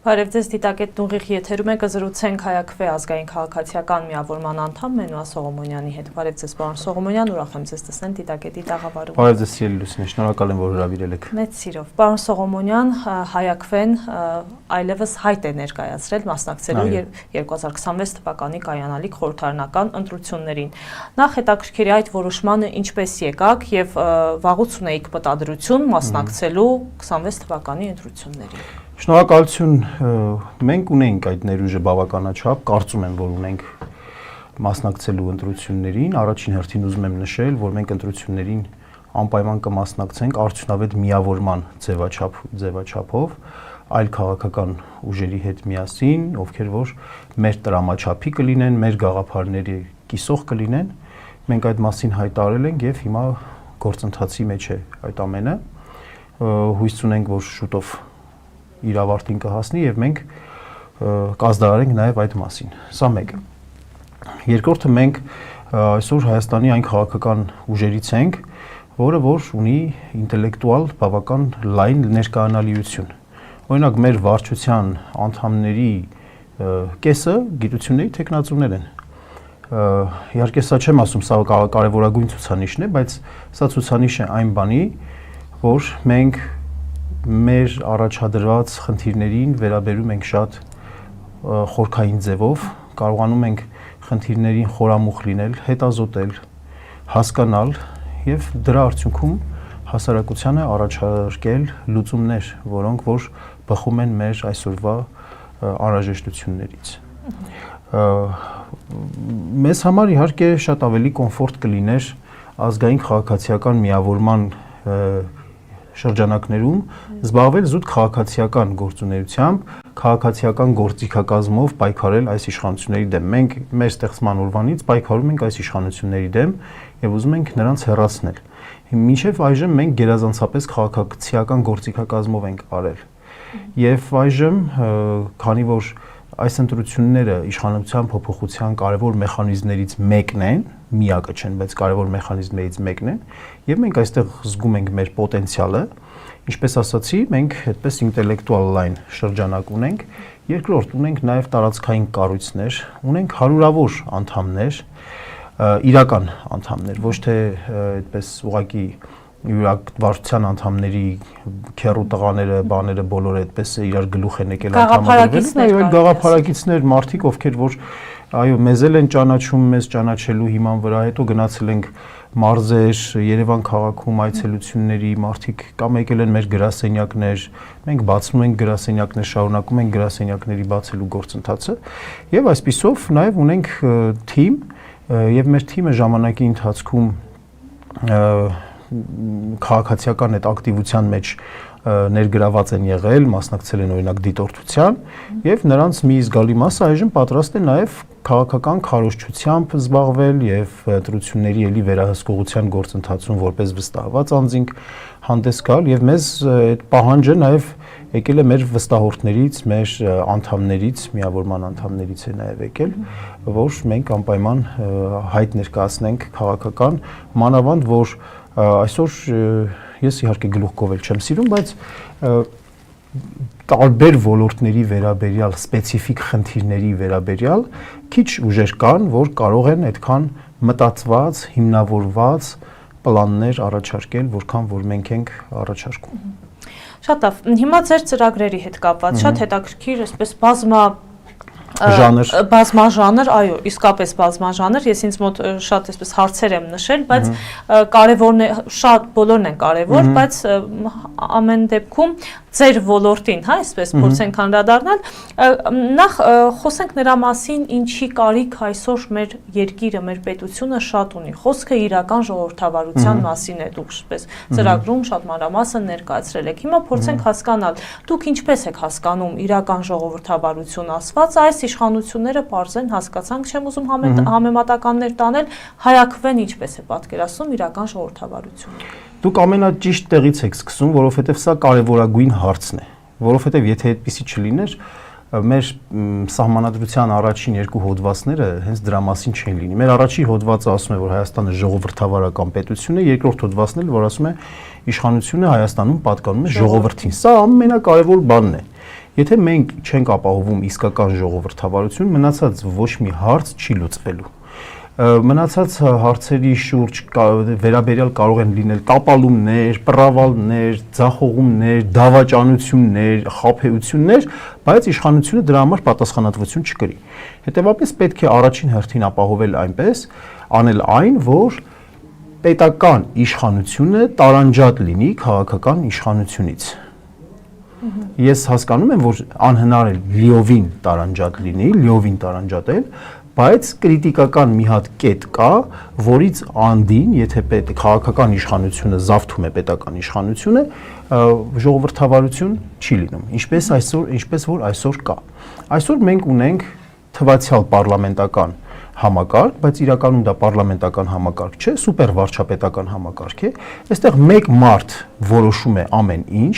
Բարև ձեզ դիտակետ ուղիղ եթերում եք զրուցենք Հայաքվե ազգային քաղաքացիական միավորման անդամ Մենուա Սողոմոնյանի հետ։ Բարև ձեզ պարոն Սողոմոնյան, ուրախ եմ ձեզ տեսնել դիտակետի տաղավարում։ Բարև ձեզ սիրելի լուսինե, շնորհակալ եմ, որ հրավիրել եք։ Մեծ սիրով։ Պարոն Սողոմոնյան, Հայաքվեն այլևս հայտ է ներկայացրել մասնակցելու 2026 թվականի կայանալիք խորհրդարանական ընտրություններին։ Նախ հետաքրքիր է այդ որոշմանը ինչպես եկաք եւ վաղուց ունեիք մտադրություն մասնակցելու 26 թվականի ընտրություններին։ Շնորհակալություն, մենք ունենք այդ ներուժը բավականաչափ, կարծում եմ, որ ունենք մասնակցելու ընտրություններին, առաջին հերթին ուզում եմ նշել, որ մենք ընտրություններին անպայման կմասնակցենք արդյունավետ միավորման ձևաչափով, այլ քաղաքական ուժերի հետ միասին, ովքեր որ մեր տրամաչափի կլինեն, մեր գաղափարների կիսող կլինեն, մենք այդ մասին հայտարարել ենք եւ հիմա գործընթացի մեջ է այդ ամենը, հույս ունենք, որ շուտով իր ավարտին կհասնի եւ մենք կազդարարենք նաեւ այդ մասին։ Սա մեկը։ Երկրորդը մենք այսօր Հայաստանի այն քաղաքական ուժերից ենք, որը որ ունի ինտելեկտուալ բավական լայն ներկայանալիություն։ Օրինակ մեր վարչության անդամների կեսը գիտությունների տեխնացուներ են։ Իհարկե սա չեմ ասում, սա կարևորագույն ցուցանիշն է, բայց սա ցուցանիշ է այն բանի, որ մենք մեր առաջադրված խնդիրներին վերաբերում ենք շատ խորքային ձևով, կարողանում ենք խնդիրներին խորամուխ լինել, հետազոտել, հասկանալ եւ դրա արդյունքում հասարակությանը առաջարկել լուծումներ, որոնք որ բխում են մեր այսօրվա անհրաժեշտություններից։ Մեզ համար իհարկե շատ ավելի կոմֆորտ կլիներ ազգային քաղաքացիական միավորման շրջանակներում զբաղվել զուտ քաղաքացիական գործունեությամբ, քաղաքացիական գործիքակազմով պայքարել այս իշխանությունների դեմ։ Մենք մեր ստեղծման օրվանից պայքարում ենք այս իշխանությունների դեմ եւ ուզում ենք նրանց հեռացնել։ Մինչեւ այժմ մենք գերազանցապես քաղաքացիական գործիքակազմով ենք արել։ Եվ այժմ, քանի որ այս ընտրությունները իշխանության փոփոխության կարևոր մեխանիզմներից մեկն են, միակը չեն, բայց կարևոր մեխանիզմներից մեկն են, եւ մենք այստեղ զգում ենք մեր պոտենցիալը, ինչպես ասացի, մենք այդպես ինտելեկտուալ լայն շրջանակ ունենք, երկրորդ ունենք նաեւ տարածքային կառույցներ, ունենք հարյուրավոր անդամներ, իրական անդամներ, ոչ թե այդպես ուղղակի վարչության անդամների քեռու տղաները, բաները բոլորը այդպես իրար գլուխ են եկել անդամները, գաղափարակիցներ, մարդիկ, ովքեր որ այո, մեզ էլ են ճանաչում, մեզ ճանաչելու հիման վրա, հետո գնացել ենք մարզեր, Երևան քաղաքում այցելությունների, մարդիկ կամ եկել են մեր գրասենյակներ, մենք բացում ենք գրասենյակներ, շարունակում ենք գրասենյակների բացելու գործընթացը, եւ այսպիսով նաեւ ունենք թիմ, եւ մեր թիմը ժամանակի ընթացքում քաղաքացիական այդ ակտիվության մեջ ներգրաված են եղել, մասնակցել են օրինակ դիտորդության եւ նրանց մի զգալի մասը այժմ պատրաստ է նաեւ քաղաքական քարոզչությամբ զբաղվել եւ ընտրությունների ելի վերահսկողության գործընթացում որպես վստահված անձինք հանդես գալ եւ մեզ այդ պահանջը նաեւ եկել է մեր վստահորդներից, մեր անդամներից, միավորման անդամներից է նաեւ եկել, որ մենք անպայման հայտ ներկայացնենք քաղաքական, մանավանդ որ այսօր ես իհարկե գլուխ կովել չեմ սիրում, բայց տարբեր ոլորտների վերաբերյալ, սպეციფიկ խնդիրների վերաբերյալ քիչ ուժեր կան, որ կարող են այդքան մտածված, հիմնավորված պլաններ առաջարկել, որքան որ մենք ենք առաջարկում։ Շատ լավ։ Հիմա ձեր ծրագրերի հետ կապված շատ հետաքրքիր, այսպես բազմաժանր, այո, իսկապես բազմաժանր, ես ինձ մոտ շատ այսպես հարցեր եմ նշել, բայց կարևորն է, շատ բոլորն են կարևոր, բայց ամեն դեպքում ձեր ոլորտին, հա, այսպես փորձենք անդրադառնալ, նախ խոսենք նրա մասին, ինչի կարիք այսօր մեր երկիրը, մեր պետությունը շատ ունի։ Խոսքը իրական ժողովրդավարության մասին է, դուք այսպես ծրագրում շատ մանրամասն ներկայացրել եք։ Հիմա փորձենք հասկանալ, դուք ինչպես եք հասկանում իրական ժողովրդավարություն ասված, այս իշխանությունները պարզեն հասկացանք, չեմ ուզում համեմատականներ տանել, Հայաքվեն ինչպես է պատկերացնում իրական ժողովրդավարությունը։ Դուք ամենաճիշտ տեղից եք սկսում, որովհետև սա կարևորագույն հարցն է, որովհետև եթե այդպեսի չլիներ, մեր սահմանադրության առաջին երկու հոդվածները հենց դրա մասին չեն լինի։ Մեր առաջին հոդվածը ասում է, որ Հայաստանը ժողովրդավարական պետություն է, երկրորդ հոդվածն էլ, որ ասում է իշխանությունը Հայաստանում պատկանում է ժողովրդին։ Սա ամենակարևոր բանն է։ Եթե մենք չենք ապահովում իսկական ժողովրդավարություն, մնացած ոչ մի հարց չի լուծվելու։ Մնացած հարցերի շուրջ վերաբերյալ կարող են լինել տապալումներ, պռավալներ, ձախողումներ, դավաճանություններ, խաբեություններ, բայց իշխանությունը դրա համար պատասխանատվություն չկրի։ Հետևաբար պետք է առաջին հերթին ապահովել այնպես, անել այն, որ պետական իշխանությունը տարանջատ լինի քաղաքական իշխանությունից։ Ես հասկանում եմ, որ անհնար է լիովին տարանջատ լինի, լիովին տարանջատել, բայց կրիտիկական մի հատ կետ կա, որից անդին, եթե քաղաքական իշխանությունը զավթում է պետական իշխանությունը, ժողովրդավարություն չի լինում, ինչպես որ այսօր կա։ Այսօր մենք ունենք թվացial պարլամենտական համակարգ, բայց իրականում դա պարլամենտական համակարգ չէ, սուպեր վարչապետական համակարգ է։ Այստեղ մեկ մարդ որոշում է ամեն ինչ,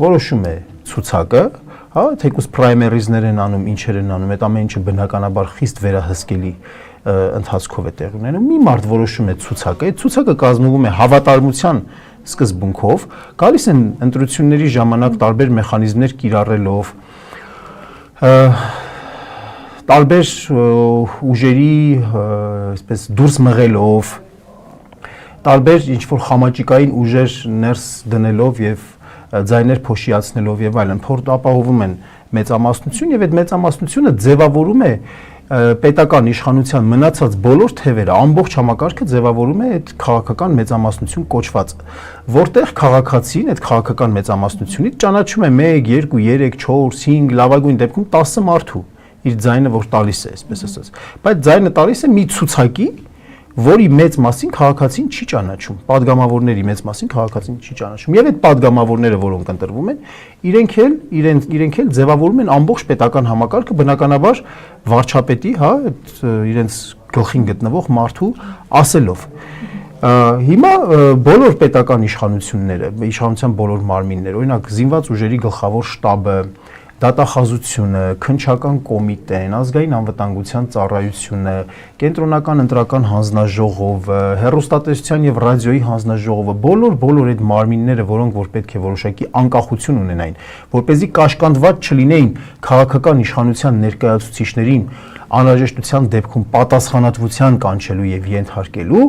որոշում է ցուցակը, հա, թեկուզ պրայմերիզներ են անում, ինչեր են անում, այդ ամեն ինչը բնականաբար խիստ վերահսկելի ընթացքով է տեղ ունենում։ Մի մարդ որոշում է ցուցակը, այդ ցուցակը կազմվում է հավատարմության սկզբունքով, գալիս են ընտրությունների ժամանակ տարբեր մեխանիզմներ կիրառելով, տարբեր ուժերի, այսպես դուրս մղելով, տարբեր ինչ-որ խամաճիկային ուժեր ներս դնելով եւ ձայներ փոշիացնելով եւ այլն, ապահովում են մեծամասնություն եւ այդ մեծամասնությունը ձևավորում է պետական իշխանության մնացած բոլոր թևերը, ամբողջ համակարգը ձևավորում է այդ քաղաքական մեծամասնություն կոչված, որտեղ քաղաքացին այդ քաղաքական մեծամասնությունից ճանաչում է 1, 2, 3, 4, 5, լավագույն դեպքում 10 մարդու իր ձայնը որ տալիս է, այսպես ասած, բայց ձայնը տալիս է մի ցուցակի, որի մեծ մասին քաղաքացին չի ճանաչում, падգամավորների մեծ մասին քաղաքացին չի ճանաչում։ Եվ այդ падգամավորները, որոնք ընտրվում են, իրենք էլ ձևավորում են ամբողջ պետական համակարգը բնականաբար վարչապետի, հա, իրենց գլխին գտնվող մարդու ասելով։ Հիմա բոլոր պետական իշխանությունները, իշխանության բոլոր մարմինները, օրինակ զինված ուժերի գլխավոր շտաբը, դատախազությունը, քննչական կոմիտեն, ազգային անվտանգության ծառայությունը, կենտրոնական ընտրական հանձնաժողովը, հեռուստատեսության եւ ռադիոյի հանձնաժողովը, բոլոր այդ մարմինները, որոնք որ պետք է որոշակի անկախություն ունենային, որպեսզի կաշկանդված չլինեին քաղաքական իշխանության ներկայացուցիչներին անհրաժեշտության դեպքում պատասխանատվության կանչելու եւ ենթարկելու,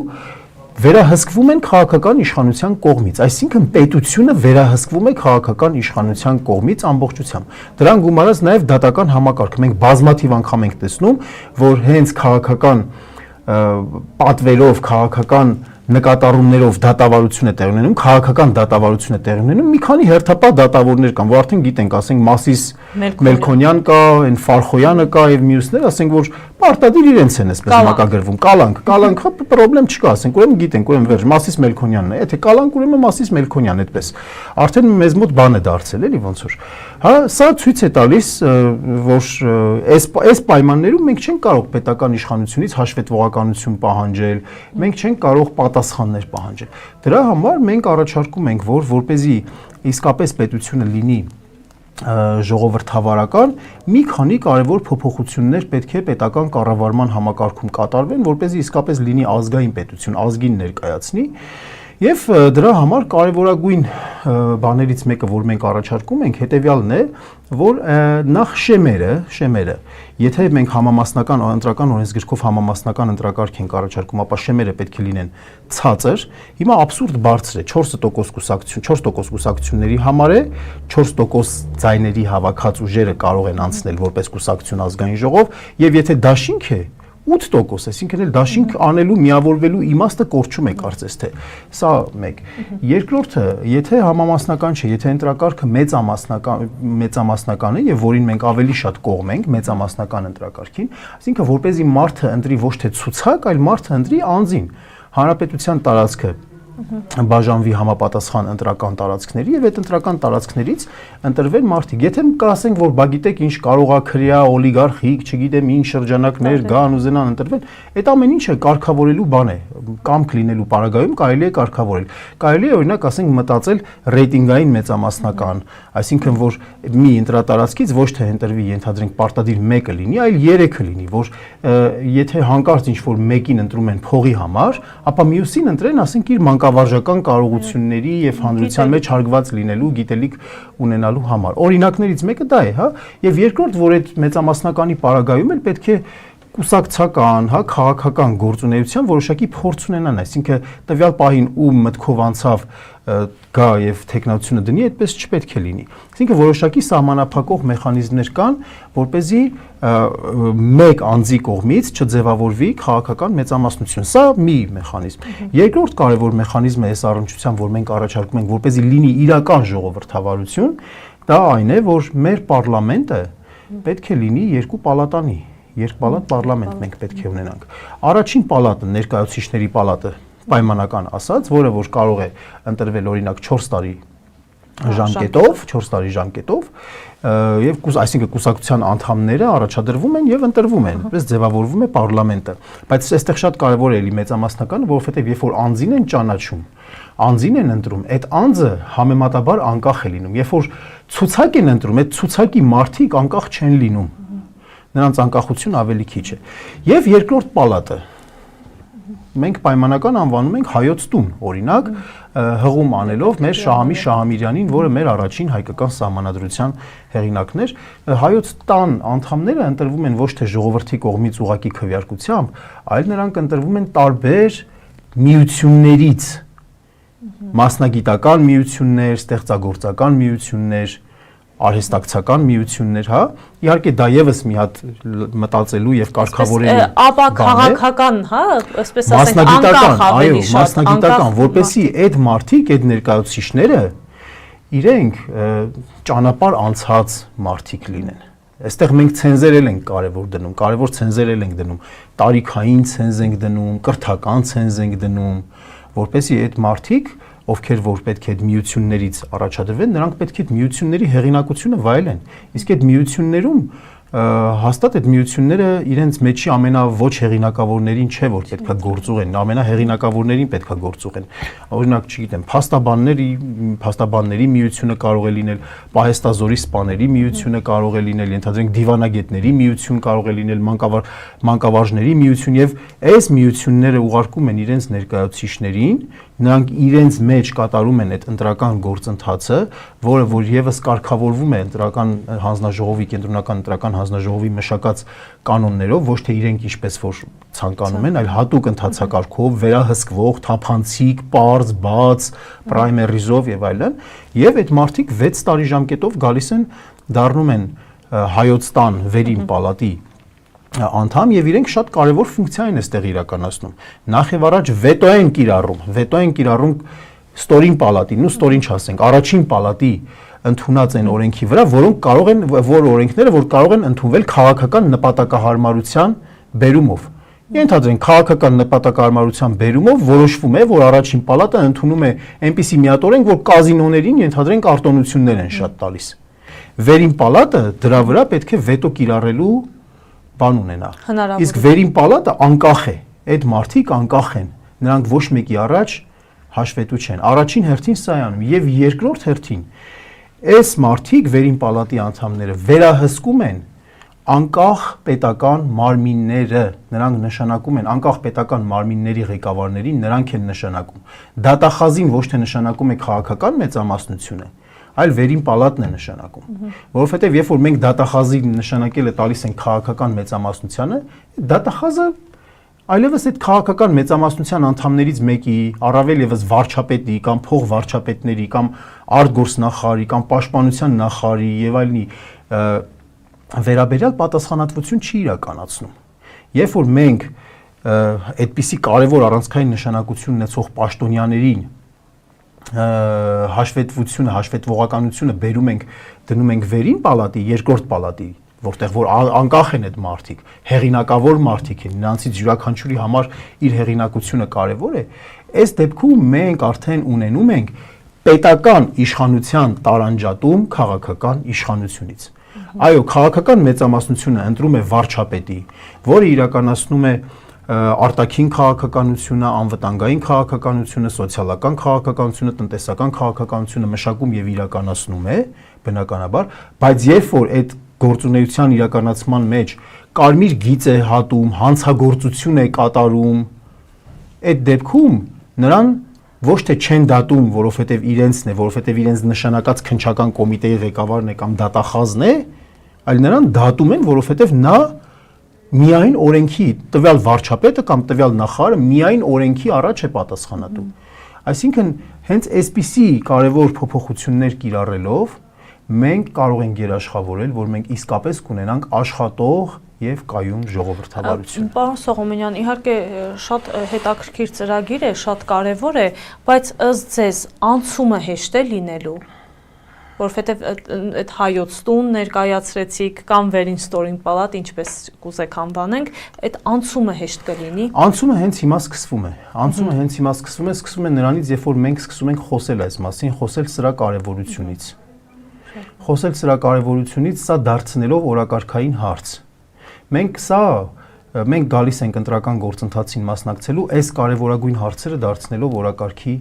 վերահսկվում են քաղաքական իշխանության կողմից, այսինքն պետությունը վերահսկվում է քաղաքական իշխանության կողմից ամբողջությամբ։ Դրան գումարած նաև դատական համակարգ։ Մենք բազմաթիվ անգամ ենք տեսնում, որ հենց քաղաքական պատվերով, քաղաքական նկատառումներով դատավարություն է տեղ ունենում, քաղաքական դատավարություն է տեղ ունենում, մի քանի հերթապահ դատավորներ կան, որ արդեն գիտենք, ասենք Մասիս Մելքոնյան կա, այն Ֆարխոյանը կա եւ մյուսներ, ասենք որ պարտադիր իրենց են այսպես մակագրվում, կալանք, պրոբլեմ չկա, ասենք ուրեմն գիտենք, ուրեմն վերջ Մասիս Մելքոնյանն է, եթե կալանք ուրեմն Մասիս Մելքոնյան այդպես։ Արդեն մեզ մոտ բան է դարձել, էլի ոնց որ։ Հա, սա ցույց է տալիս, որ այս պայմաններում մենք չենք կարող պետական իշխանությունից հաշվետվողականություն պահանջել, մենք չենք կարող պատասխաններ պահանջել։ Դրա համար մենք առաջարկում ենք, որ որպեսզի իսկապես պետությունը լինի ժողովրդավարական, մի քանի կարևոր փոփոխություններ պետք է պետական կառավարման համակարգում կատարվեն, որպեսզի իսկապես լինի ազգային պետություն, ազգին ներկայացնի։ Եվ դրա համար կարևորագույն բաներից մեկը, որ մենք առաջարկում ենք, հետևյալն է, որ նախ շեմերը, եթե մենք համամասնական ընտրական օրենսգրքով համամասնական ընտրակարգ ենք առաջարկում, ապա շեմերը պետք է լինեն ցածր։ Հիմա աբսուրդ բարձր է, 4% կուսակցություն, 4% կուսակցությունների համար է, 4% ձայների հավաքած ուժերը կարող են անցնել որպես կուսակցություն ազգային ժողով, եւ եթե դաշինք է 8%, այսինքն էլ դաշինք անելու միավորվելու իմաստը կորչում է կարծես թե։ Սա մեկ։ Երկրորդը, եթե համամասնական չէ, եթե ընտրակարգը մեծամասնական է եւ որին մենք ավելի շատ կողմ ենք մեծամասնական ընտրակարգին, այսինքն որպեսզի մարդը ընտրի ոչ թե ցուցակ, այլ մարդը ընտրի անձին, հանրապետության տարածքը բաժանվի համապատասխան ընտրական տարածքների եւ այդ ընտրական տարածքներից ընտրվեն մարդիկ։ Եթե կասենք, որ բա գիտեք ինչ կարող է քրեա օլիգարխիկ, չգիտեմ ինչ շրջանակներ գան ուզենան ընտրվեն, այդ ամեն ինչը կարգավորելու բան է, կամք լինելու պարագայում կարելի է կարգավորել։ Կարելի է օրինակ ասենք մտածել ռեյտինգային մեծամասնական, այսինքն որ մի ընտրատարածքից ոչ թե ընտրվի ենթադրենք պարտադիր 1-ը լինի, այլ 3-ը լինի, որ եթե հանկարծ ինչ որ մեկին ընտրում են փողի համար, ապա մյուսին ընտրեն, ասենք իր հակավարժական կարողությունների եւ հանրության մեջ հարգված լինելու գիտելիք ունենալու համար։ Օրինակներից մեկը դա է, հա, եւ երկրորդ, որ այդ մեծամասնականի պարագայում էլ պետք է կուսակցական, հա, քաղաքական գործունեության որոշակի փորձ ունենան, այսինքն տվյալ պահին ում մտքով անցավ գա եւ տեխնոլոգիությունը դնի, այդպես չպետք է լինի։ Այսինքն որոշակի սահմանափակող մեխանիզմներ կան, որ เป զի մեկ անձի կողմից չձևավորվի քաղաքական մեծամասնություն։ Սա մի մեխանիզմ։ Երկրորդ կարևոր մեխանիզմը այս առնչությամբ, որ մենք առաջարկում ենք, որ เป զի լինի իրական ժողովրդավարություն, դա այն է, որ մեր պարլամենտը պետք է լինի երկու պալատանի, երկպալատ պարլամենտ մենք պետք է ունենանք։ Առաջին պալատը, ներկայացուցիչների պալատը, պայմանական ասած, որը որ կարող է ընտրվել օրինակ 4 տարի ժամկետով, եւ այսինքն կուսակցության անդամները առաջադրվում են եւ ընտրվում են, այդպես ձևավորվում է պարլամենտը։ Բայց այստեղ շատ կարեւոր է էլի մեծամասնականը, որովհետեւ երբ որ անձին են ճանաչում, անձին են ընտրում, այդ անձը համեմատաբար անկախ է լինում։ Երբ որ ցուցակ են ընտրում, այդ ցուցակի մարդիկ անկախ չեն լինում։ Նրանց անկախությունը ավելի քիչ է։ Եվ երկրորդ պալատը մենք պայմանական անվանում ենք հայոց տուն, օրինակ, հղում անելով մեր Շահամի Շահամիրյանին, որը մեր առաջին հայկական սահմանադրության հեղինակն էր, հայոց տան անդամները ընտրվում են ոչ թե ժողովրդի կողմից ուղղակի քվեարկությամբ, այլ նրանք ընտրվում են տարբեր միություններից, մասնագիտական միություններ, ստեղծագործական միություններ, արհեստակցական միություններ, հա, իհարկե դա եւս մի հատ մտածելու եւ կարգավորելու ապա քաղաքական, հա, այսպես ասենք, անկախ ավելի շատ, մասնագիտական, որպեսզի այդ մարդիկ, այդ ներկայացուցիչները իրենք ճանապարհ անցած մարդիկ լինեն։ Այստեղ մենք ցենզերել ենք կարևոր ցենզերել ենք դնում, տարիքային ցենզ ենք դնում, կրթական ցենզ ենք դնում, որպեսզի այդ մարդիկ ովքեր որ պետք է այդ միություններից առաջադրվեն, նրանք պետք է այդ միությունների հեղինակությունը վայելեն։ Իսկ այդ միություններում հաստատ այդ միությունները իրենց մեջի ամենաոչ հեղինակավորներին չէ, որ պետքա գործուղեն, ամենահեղինակավորներին պետքա գործուղեն։ Օրինակ, չգիտեմ, փաստաբանների միությունը կարող է լինել, պահեստազորի սպաների միությունը կարող է լինել, ենթադրենք դիվանագետների միություն կարող է լինել, մանկավարժների միություն եւ այս միությունները ուղարկում են իրենց ներկայացուցիչներին, նրանք իրենց մեջ կատարում են այդ ընտրական գործընթացը, որը որ եւս կարգավորվում է ընտրական հանձնաժողովի, կենտրոնական ընտրական հանձնաժողովի մշակած կանոններով, ոչ թե իրենք ինչպես որ ցանկանում են, այլ հատուկ ընթացակարգով, վերահսկվող, թափանցիկ, պարզ, բաց, պրայմերիզով եւ այլն, եւ այդ մարդիկ 6 տարի ժամկետով գալիս են, դառնում են հայոց տան վերին պալատի անդամ եւ իրենք շատ կարեւոր ֆունկցիա են այստեղ իրականացնում։ Նախ եւ առաջ վետո են կիրառում ստորին պալատին, ու ստորին չասենք, առաջին պալատի ընդունած են օրենքի վրա, որոնք կարող են որ օրենքները որ կարող են ընդունվել քաղաքական նպատակահարմարության բերումով։ Ենթադրենք քաղաքական նպատակահարմարության բերումով որոշվում է, որ առաջին պալատը ընդունում է այնպիսի մի հատ օրենք, որ կազինոներին ենթադրենք արտոնություններ են շատ տալիս։ Վերին պալատը դրա վրա պետք է վետո կիրառելու բան ունենա։ Իսկ վերին պալատը անկախ է, այդ մարդիկ անկախ են, նրանք ոչ մեկի առաջ հաշվետու չեն։ Առաջին հերթին սա է անում եւ երկրորդ հերթին այս մարդիկ վերին պալատի անդամները վերահսկում են անկախ պետական մարմինները, նրանք նշանակում են անկախ պետական մարմինների ղեկավարներին, նրանք են նշանակում։ Դատախազին ոչ թե նշանակում է քաղաքական մեծամասնությունը, այլ վերին պալատն է նշանակում, որովհետև երբ որ մենք դատախազի նշանակել է տալիս են քաղաքական մեծամասնությանը, դատախազը այլևս այդ քաղաքական մեծամասնության անդամներից մեկի, առավել եւս վարչապետի կամ փոխվարչապետների կամ արտգործնախարարի կամ պաշտպանության նախարարի եւ այլնի վերաբերյալ պատասխանատվություն չի իրականացնում։ Երբ որ մենք այդպիսի կարևոր առանցքային նշանակություն ունեցող պաշտոնյաներին հաշվետվողականությունը բերում ենք, դնում ենք վերին պալատի, երկրորդ պալատի, որտեղ որ անկախ են այդ մարդիկ, հեղինակավոր մարդիկ են, նրանցից յուրաքանչյուրի համար իր հեղինակությունը կարևոր է, այս դեպքում մենք արդեն ունենում ենք պետական իշխանության տարանջատում քաղաքական իշխանությունից։ Այո, քաղաքական մեծամասնությունը ընտրում է վարչապետի, որը իրականացնում է արտաքին քաղաքականությունը, անվտանգային քաղաքականությունը, սոցիալական քաղաքականությունը, տնտեսական քաղաքականությունը մշակում եւ իրականացնում է, բնականաբար, բայց երբ որ այդ գործունեության իրականացման մեջ կարմիր գիծ է հատում, հանցագործություն է կատարում, այդ դեպքում նրան ոչ թե չեն դատում, որովհետև իրենցն է, որովհետև իրենց նշանակած քննչական կոմիտեի ղեկավարն է կամ դատախազն է, այլ նրան դատում են, որովհետև նա միայն օրենքի տվյալ վարչապետը կամ տվյալ նախարարը միայն օրենքի առաջ է պատասխանատու։ Այսինքն հենց այսպիսի կարևոր փոփոխություններ կիրառելով մենք կարող ենք երաշխավորել, որ մենք իսկապես կունենանք աշխատող եւ կայուն ժողովրդավարություն։ Պարոն Սողոմոնյան, իհարկե շատ հետաքրքիր ծրագիր է, շատ կարևոր է, բայց ըստ ձեզ անցումը հեշտ է լինելու, որովհետև այդ հայոց տուն ներկայացրեցիք կամ վերին ստորին պալատ, ինչպես կուզեք անվանենք, այդ անցումը հեշտ կլինի։ Անցումը հենց հիմա սկսվում է։ Անցումը հենց հիմա սկսվում է նրանից, երբ որ մենք սկսում ենք խոսել այս մասին, խոսել սրա կարևորությունից։ Խոսել սրա կարևորությունից, սա դարձնելով օրակարգային հարց։ Մենք գալիս ենք ընտրական գործընթացին մասնակցելու այս կարևորագույն հարցերը դարձնելով օրակարգի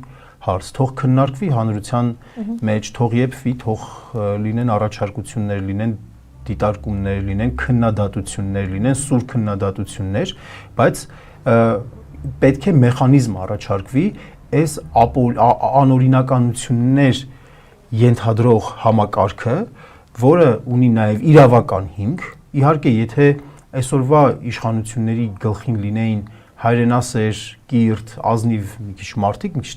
հարց, թող քննարկվի հանրության մեջ, թող եփվի, թող լինեն առաջարկություններ, լինեն դիտարկումներ, լինեն քննադատություններ, լինեն սուր քննադատություններ, բայց պետք է մեխանիզմ առաջարկվի այս անօրինականություններ ենթադրող համակարգը, որը ունի նաև իրավական հիմք, իհարկե, եթե այսօրվա իշխանությունների գլխին լինեին հայրենասեր, կիրթ, ազնիվ մի քիչ մարդիկ, մի քիչ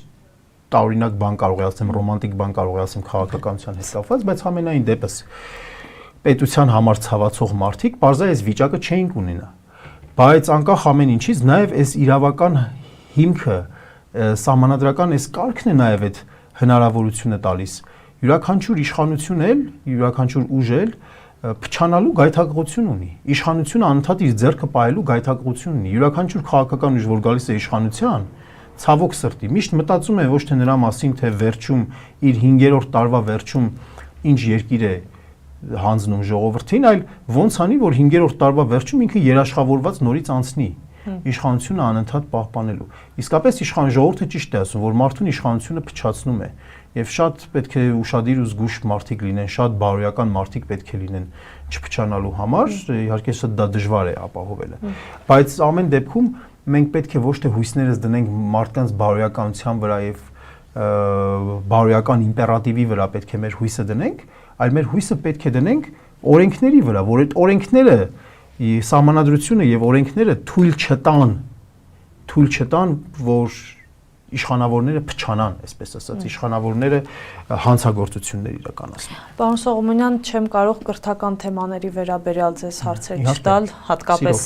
տարօրինակ բան կարող եմ ասեմ, ռոմանտիկ բան կարող եմ ասեմ քաղաքականության հետ կապված, բայց համենայն դեպս պետության համար ցավացող մարդիկ բարձր այս վիճակը չէին ունենա։ Բայց անկախ ամեն ինչից նաև այս իրավական հիմքը, սահմանադրական այս կարգն է նաև այդ հնարավորությունը տալիս։ Յուրաքանչյուր իշխանություն էլ, յուրաքանչյուր ուժ էլ փչանալու գայթակղություն ունի։ Իշխանությունը անընդհատ իր ձեռքը պահելու գայթակղություն ունի։ Յուրաքանչյուր քաղաքական ուժ, որ գալիս է իշխանության, ցավոք սրտի, միշտ մտածում է ոչ թե նրա մասին, թե վերջում իր 5-րդ տարվա վերջում ինչ երկիր է հանձնում ժողովրդին, այլ ոնց անի, որ 5-րդ տարվա վերջում ինքը երաշխավորված նորից անցնի իշխանությունը անընդհատ պահպանելու։ Իսկապես ժողովուրդը ճիշտ է ասում, որ մարդուն իշխանությունը փչացնում է, եւ շատ պետք է ուշադիր ու զգուշ մարդիկ լինեն, շատ բարոյական մարդիկ պետք է լինեն չփչանալու համար, իհարկե դա դժվար է ապահովելը։ Բայց ամեն դեպքում մենք պետք է ոչ թե հույսներս դնենք մարդկանց բարոյականության վրա եւ բարոյական իմպերատիվի վրա պետք է մեր հույսը դնենք, այլ մեր հույսը պետք է դնենք օրենքների վրա, որ այդ օրենքները սահմանադրությունը եւ օրենքները թույլ չտան, որ իշխանավորները փչանան, այսպես ասած, իշխանավորները հանցագործություններ իրականացնեն։ Պարոն Սողոմոնյան, չեմ կարող կրթական թեմաների վերաբերյալ ձեզ հարցեր չտալ, հատկապես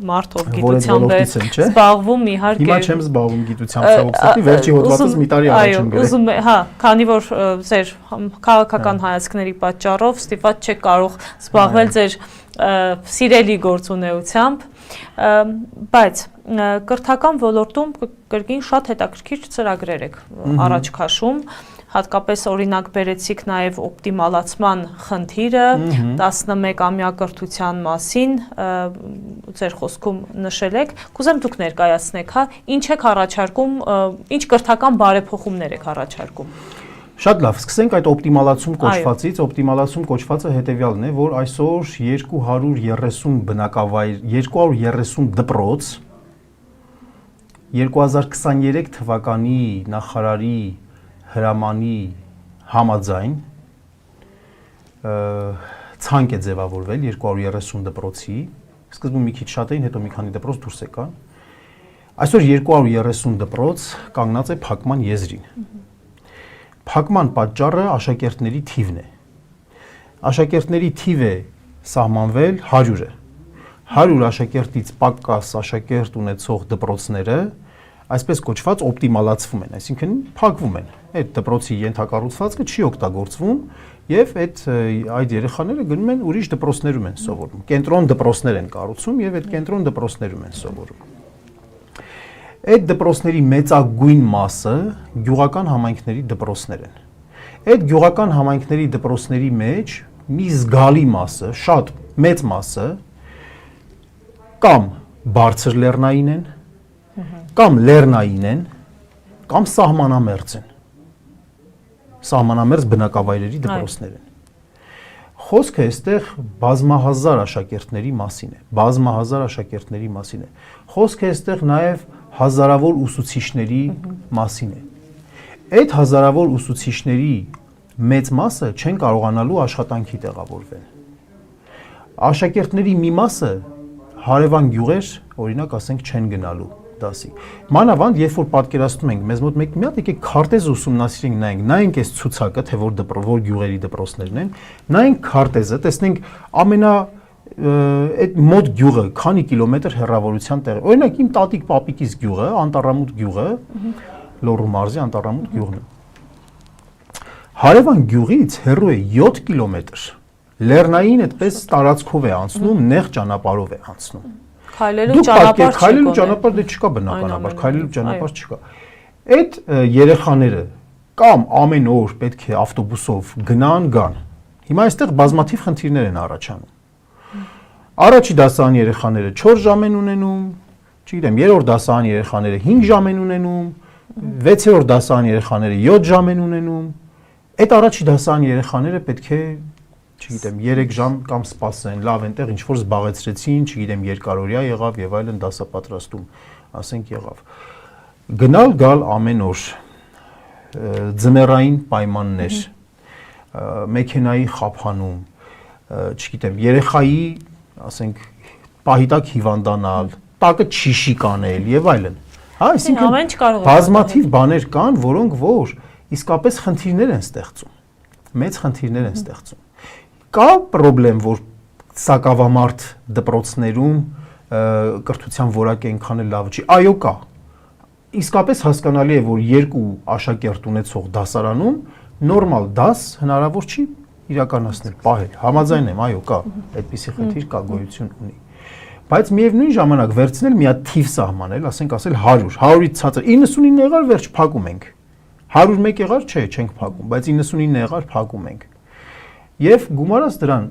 մարդ, ով գիտությամբ է զբաղվում, իհարկե։ Հիմա չեմ զբաղվում գիտությամբ, ցավոք սրտի, վերջի հոդվածս մի տարի առաջ եմ գրել։ Ուզում եմ, հա, քանի որ ձեր քաղաքական հայացքների պատճառով ստիպված չեք կարող զբաղվել ձեր սիրելի գործունեությամբ, բայց կրթական ոլորտում կրկին շատ հետաքրքիր ծրագրեր եք առաջ քաշում, հատկապես օրինակ բերեցիք նաև օպտիմալացման խնդիրը 11-ամյա կրթության մասին, ձեր խոսքում նշել եք, կուզեմ դուք ներկայացնեք, հա, ինչ եք առաջարկում, ինչ կրթական բարեփոխումներ եք առաջարկում։ Շատ լավ, սկսենք այդ օպտիմալացում կոչվածից, օպտիմալացում կոչվածը հետևյալն է, որ այսօր 230 բնակավայր, 230 դպրոց 2023 թվականի նախարարի հրամանի համաձայն ցանկ է ձևավորվել 230 դպրոցի, սկզբում մի քիչ շատ էին, հետո մի քանի դպրոց դուրս եկան։ Այսօր 230 դպրոց կանգնած է փակման եզրին։ Փակման պատճառը աշակերտների թիվն է։ Աշակերտների թիվը սահմանվել 100-ը։ 100 աշակերտից պակաս աշակերտ ունեցող դպրոցները այսպես կոչված օպտիմալացվում են, այսինքն փակվում են։ Այդ դպրոցի ենթակառուցվածքը չի օգտագործվում եւ այդ երեխաները գնում են ուրիշ դպրոցներում են սովորում։ Կենտրոն դպրոցներ են կառուցում եւ այդ կենտրոն դպրոցներում են սովորում։ Այդ դպրոցների մեծագույն մասը գյուղական համայնքների դպրոցներ են։ Այդ գյուղական համայնքների դպրոցների մեջ մի զգալի մասը, շատ մեծ մասը կամ բարձր լեռնային են, կամ լեռնային են, կամ սահմանամերձ են։ Սահմանամերձ բնակավայրերի դպրոցներ են։ Խոսքը այստեղ բազմահազար աշակերտների մասին է, բազմահազար աշակերտների մասին է։ Խոսքը այստեղ նաև հազարավոր ուսուցիչների մասին է։ այդ հազարավոր ուսուցիչների մեծ մասը չեն կարողանալու աշխատանքի տեղավորվել։ Աշակերտների մի մասը հարևան գյուղեր, օրինակ ասենք, չեն գնալու դասի։ Մանավանդ, երբ որ պատկերացնում ենք, մեզ մոտ մի հատ եկեք քարտեզ ուսումնասիրենք, նայենք այս ցուցակը, թե որ գյուղերի դպրոցներն են, նայենք քարտեզը, տեսնենք այդ մոտ գյուղը քանի կիլոմետր հեռավորության տեղ։ Օրինակ իմ տատիկ պապիկիս գյուղը, Անտառամուտ գյուղը, Լոռու մարզի Անտառամուտ գյուղն է։ Հարևան գյուղից հեռու է 7 կիլոմետր։ Լեռնային այդպես տարածքով է անցնում, նեղ ճանապարհով է անցնում։ Քայլելու ճանապարհ չի։ Քայլելու ճանապարհ դե չկա բնականաբար, քայլելու ճանապարհ չկա։ Այդ երեխաները կամ ամեն օր պետք է ավտոբուսով գան։ Հիմա այստեղ բազմաթիվ խնդիրներ են առաջանում։ Առաջի դասարանի երեխաները 4 ժամ են ունենում, չգիտեմ, երրորդ դասարանի երեխաները 5 ժամ են ունենում, 6-րդ դասարանի երեխաները 7 ժամ են ունենում։ Այդ առաջի դասարանի երեխաները պետք է, չգիտեմ, 3 ժամ կամ սպասեն, լավ այնտեղ ինչ որ զբաղեցրեցին, չգիտեմ, երկարօրյա եղավ եւ այլն դասապատրաստում, ասենք եղավ։ Գնալ-գալ ամեն օր, ձմեռային պայմաններ, մեքենայի խափանում, չգիտեմ, երեխայի, ասենք, պահիտակ հիվանդանալ, տակը չիշի կանել եւ այլն։ Հա, այսինքն բազմաթիվ բաներ կան, որոնք որ իսկապես խնդիրներ են ստեղծում։ Մեծ խնդիրներ են ստեղծում։ Կա խնդրեմ, որ սակավամարտ դպրոցներում կրթության որակը այնքան էլ լավ չի։ Այո, կա։ Իսկապես հասկանալի է, որ երկու աշակերտ ունեցող դասարանում նորմալ դաս հնարավոր չի իրականացնել, պահել։ Համաձայն եմ, այո, կա, այդպիսի խնդիր կա, գոյություն ունի։ Բայց միևնույն ժամանակ վերցնել մի հատ թիվ սահմանել, ասենք ասել 100, 100-ից ցածր 99 եղար, վերջ փակում ենք։ 101 եղար, չէ, չենք փակում, բայց 99 եղար, փակում ենք։ Եվ գումարած դրան,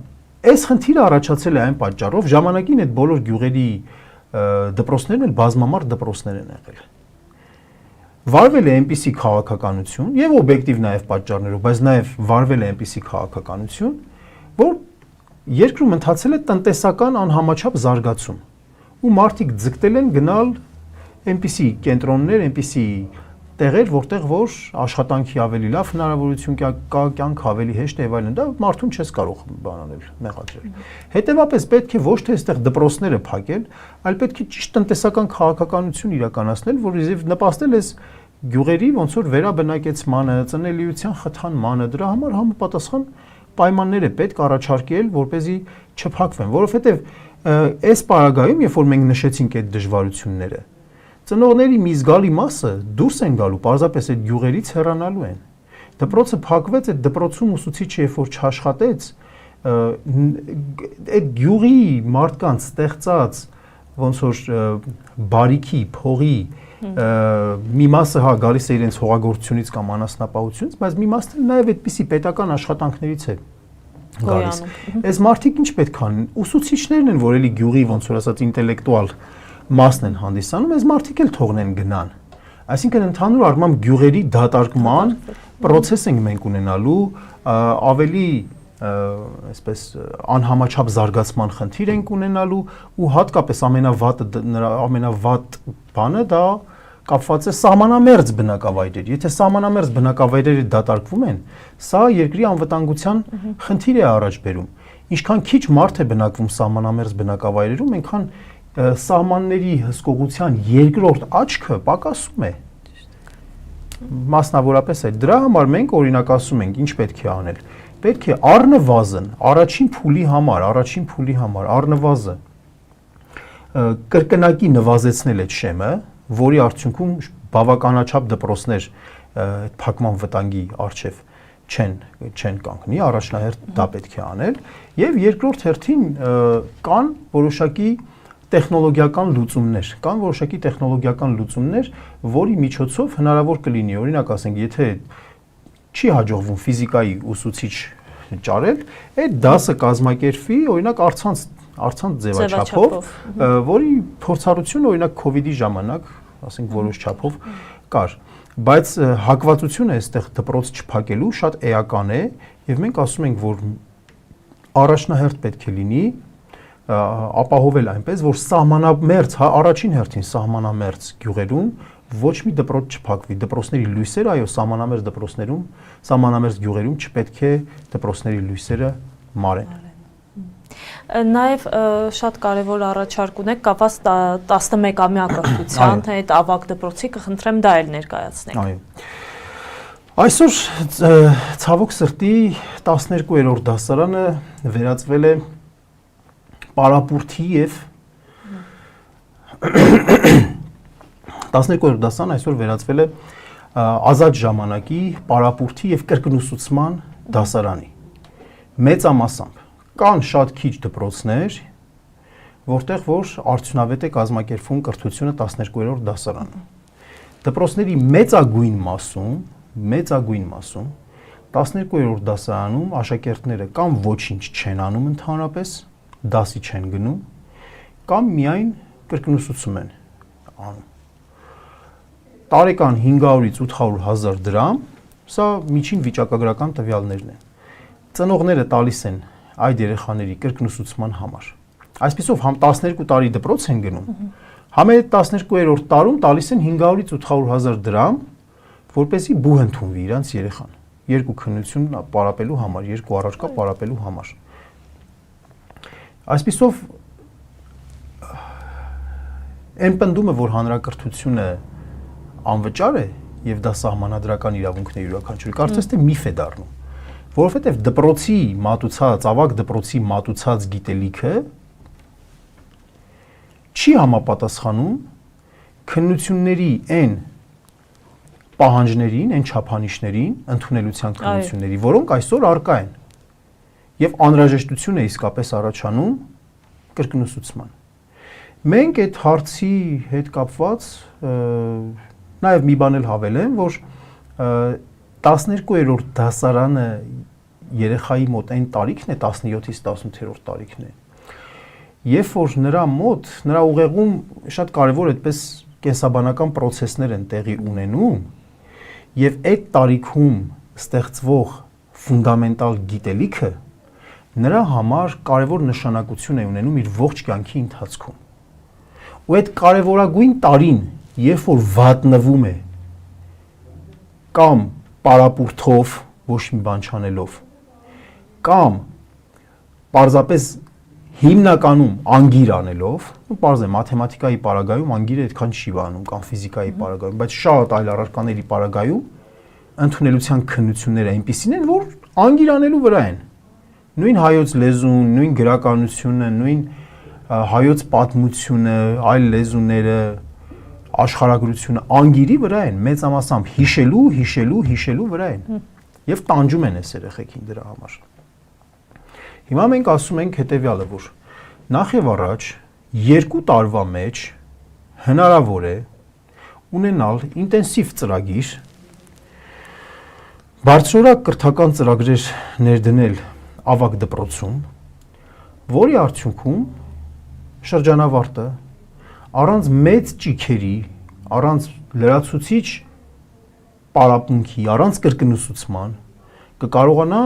այս խնդիրը առաջացել է այն պատճառով, ժամանակին այդ բոլոր գյուղերի դպրոցներն էլ բազմամարդ դպրոցներ են եղել։ Վարվել է այնպիսի քաղաքականություն եւ օբյեկտիվ նաեւ պատճառներով, բայց նաեւ վարվել է այնպիսի քաղաքականություն, որ երկրում ընթացել է տնտեսական անհամաչափ զարգացում ու մարդիկ ձգտել են գնալ այնպիսի կենտրոններ, այնպիսի տեղեր, որտեղ որ աշխատանքի ավելի լավ հնարավորություն կա, կյանք ավելի հեշտ է եւ այլն, դա մարդուն չես կարող բանանել, մեղադրել։ Հետևաբար պետք է ոչ թե այստեղ դպրոցները փակել, այլ պետք է ճիշտ տնտեսական քաղաքականություն իրականացնել, որը նպաստել է գյուղերի ոնց որ վերաբնակեցմանը, ծնելիության խթանմանը, դրա համար համապատասխան պայմաններ է պետք առաջարկել, որպեսզի չփակվեն, որովհետեւ այս պարագայում, երբ որ մենք նշեցինք այդ դժվարությունները, ծնողների մի զգալի մասը դուրս են գալու, պարզապես այդ գյուղերից հեռանալու են։ Դպրոցը փակվեց, այդ դպրոցում ուսուցիչը երբ որ չաշխատեց, այդ գյուղի մարդկանց ստեղծած ոնց որ բարիքի, փողի մի մասը հա գալիս է իրենց հողագործությունից կամ անասնապահությունից, բայց մի մասը նաև այդպիսի պետական աշխատանքներից է գալիս։ Այս մարդիկ ինչ պետք անեն։ Ուսուցիչներն են, որ էլի գյուղի ոնց որ ասած ինտելեկտուալ մասն են հանդիսանում, այս մարդիկ էլ թողնեն գնան։ Այսինքն ընդհանուր առմամբ գյուղերի դատարկման process ենք մենք ունենալու, ավելի այսպես անհամաչափ զարգացման խնդիր ենք ունենալու ու հատկապես ամենավատ բանը դա կապված է սահմանամերձ բնակավայրերի։ Եթե սահմանամերձ բնակավայրերը դատարկվում են, սա երկրի անվտանգության խնդիր է առաջ բերում։ Ինչքան քիչ մարդ է բնակվում սահմանամերձ բնակավայրերում, այնքան սահմանների հսկողության երկրորդ աչքը պակասում է։ Մասնավորապես այդ դրա համար մենք օրինակ ասում ենք, ինչ պետք է անել։ Պետք է առնվազն առաջին փուլի համար առնվազն կրկնակի նվազեցնել այդ շեմը, որի արդյունքում բավականաչափ դպրոցներ այդ փակման վտանգի առջև չեն կանգնի, առաջնահերթ դա պետք է անել, եւ երկրորդ հերթին կան որոշակի տեխնոլոգիական լուծումներ, որի միջոցով հնարավոր կլինի, օրինակ ասենք, եթե չի հաջողվում ֆիզիկայի ուսուցիչ ճարել, այդ դասը կազմակերպվի, օրինակ առցանց ձևաչափով, որի փորձառությունը օրինակ COVID-ի ժամանակ, ասենք որոշ չափով կար, բայց հակվածությունը այստեղ դպրոց չփակելու շատ էական է, եւ մենք ասում ենք, որ առաջնահերթ պետք է լինի ապահովել այնպես, որ սահմանամերձ, առաջին հերթին սահմանամերձ գյուղերում ոչ մի դպրոց չփակվի, դպրոցների լույսերը, այո, սահմանամերձ դպրոցներում, սահմանամերձ գյուղերում չպետք է դպրոցների լույսերը մարեն։ Նաև շատ կարևոր առաջարկ ունեք կապված 11-ամյա կրթության հետ ավագ դպրոցի, կխնդրեմ դա էլ ներկայացնեք։ Այո։ Այսօր ցավոք սրտի 12-րդ դասարանը վերածվել է պարապուրդի եւ 12-րդ դասարանը այսօր վերածվել է ազատ ժամանակի պարապուրդի եւ կրկնուսուցման դասարանի։ Մեծամասամբ կան շատ քիչ դպրոցներ, որտեղ որ արդյունավետ է կազմակերպվում կրթությունը 12-րդ դասարանում։ Դպրոցների մեծագույն մասում 12-րդ դասարանում աշակերտները կամ ոչինչ չեն անում ընդհանրապես, դասի չեն գնում, կամ միայն կրկնուսուցում են անում։ Տարեկան 500-ից 800 հազար դրամ, սա միջին վիճակագրական տվյալներն են։ Ծնողները տալիս են այդ երեխաների կրկնուսուցման համար։ Այսպիսով համ 12 տարի դպրոց են գնում, համ այդ 12-րդ տարում տալիս են 500-ից 800 հազար դրամ, որպեսզի բուհ ընդունվի իրանց երեխան, երկու քննություն պարապելու համար, երկու առարկա պարապելու համար։ Այսպիսով այն պնդումը, որ հանրակրթությունը անվճար է եւ դա սահմանադրական իրավունքն է յուրաքանչյուրի, կարծես թե միֆ է դառնում, որովհետեւ դպրոցի մատուցած, ավագ դպրոցի մատուցած գիտելիքը չի համապատասխանում քննությունների այն պահանջներին, այն չափանիշներին, ընդունելության քննությունների, որոնք այսօր առկա են եւ անհրաժեշտություն է իսկապես առաջանում կրկնուսուցման։ Մենք այդ հարցի հետ կապված նաև մի բան էլ հավելեմ, որ 12-րդ դասարանը երեխայի մոտ այն տարիքն է 17-ից 18-րդ տարիքն է։ Երբ որ նրա մոտ, նրա ուղեղում շատ կարևոր այդպես կենսաբանական process-ներ են տեղի ունենում, եւ այդ տարիքում ստեղծվող ֆունդամենտալ գիտելիքը նրա համար կարևոր նշանակություն է ունենում իր ողջ կյանքի ընթացքում։ Ու այդ կարևորագույն տարին, երբ որ վատնվում է կամ պարապուրդով, ոչ մի բան չանելով, կամ պարզապես հիմնականում անգիր անելով, ու պարզ է մաթեմատիկայի պարագայում անգիրը այդքան չի բանում, կամ ֆիզիկայի պարագայում, բայց շատ այլ առարկաների պարագայում ընդունելության քննությունները այնպիսին են, որ անգիր անելու վրա են։ Նույն հայոց լեզուն, նույն գրականությունը, նույն հայոց պատմությունը, այլ լեզուները, աշխարհագրությունը անգիրի վրա են, մեծամասամբ հիշելու վրա են եւ տանջում են այս երեխեքին դրա համար։ Հիմա մենք ասում ենք հետեւյալը, որ նախ եւ առաջ 2 տարվա մեջ հնարավոր է ունենալ ինտենսիվ ծրագիր, բարձրորակ կրթական ծրագրեր ներդնել ավագ դպրոցում, որի արդյունքում շրջանավարտը առանց մեծ ճիքերի, առանց լրացուցիչ պարապմունքի, առանց կրկնուսուցման կկարողանա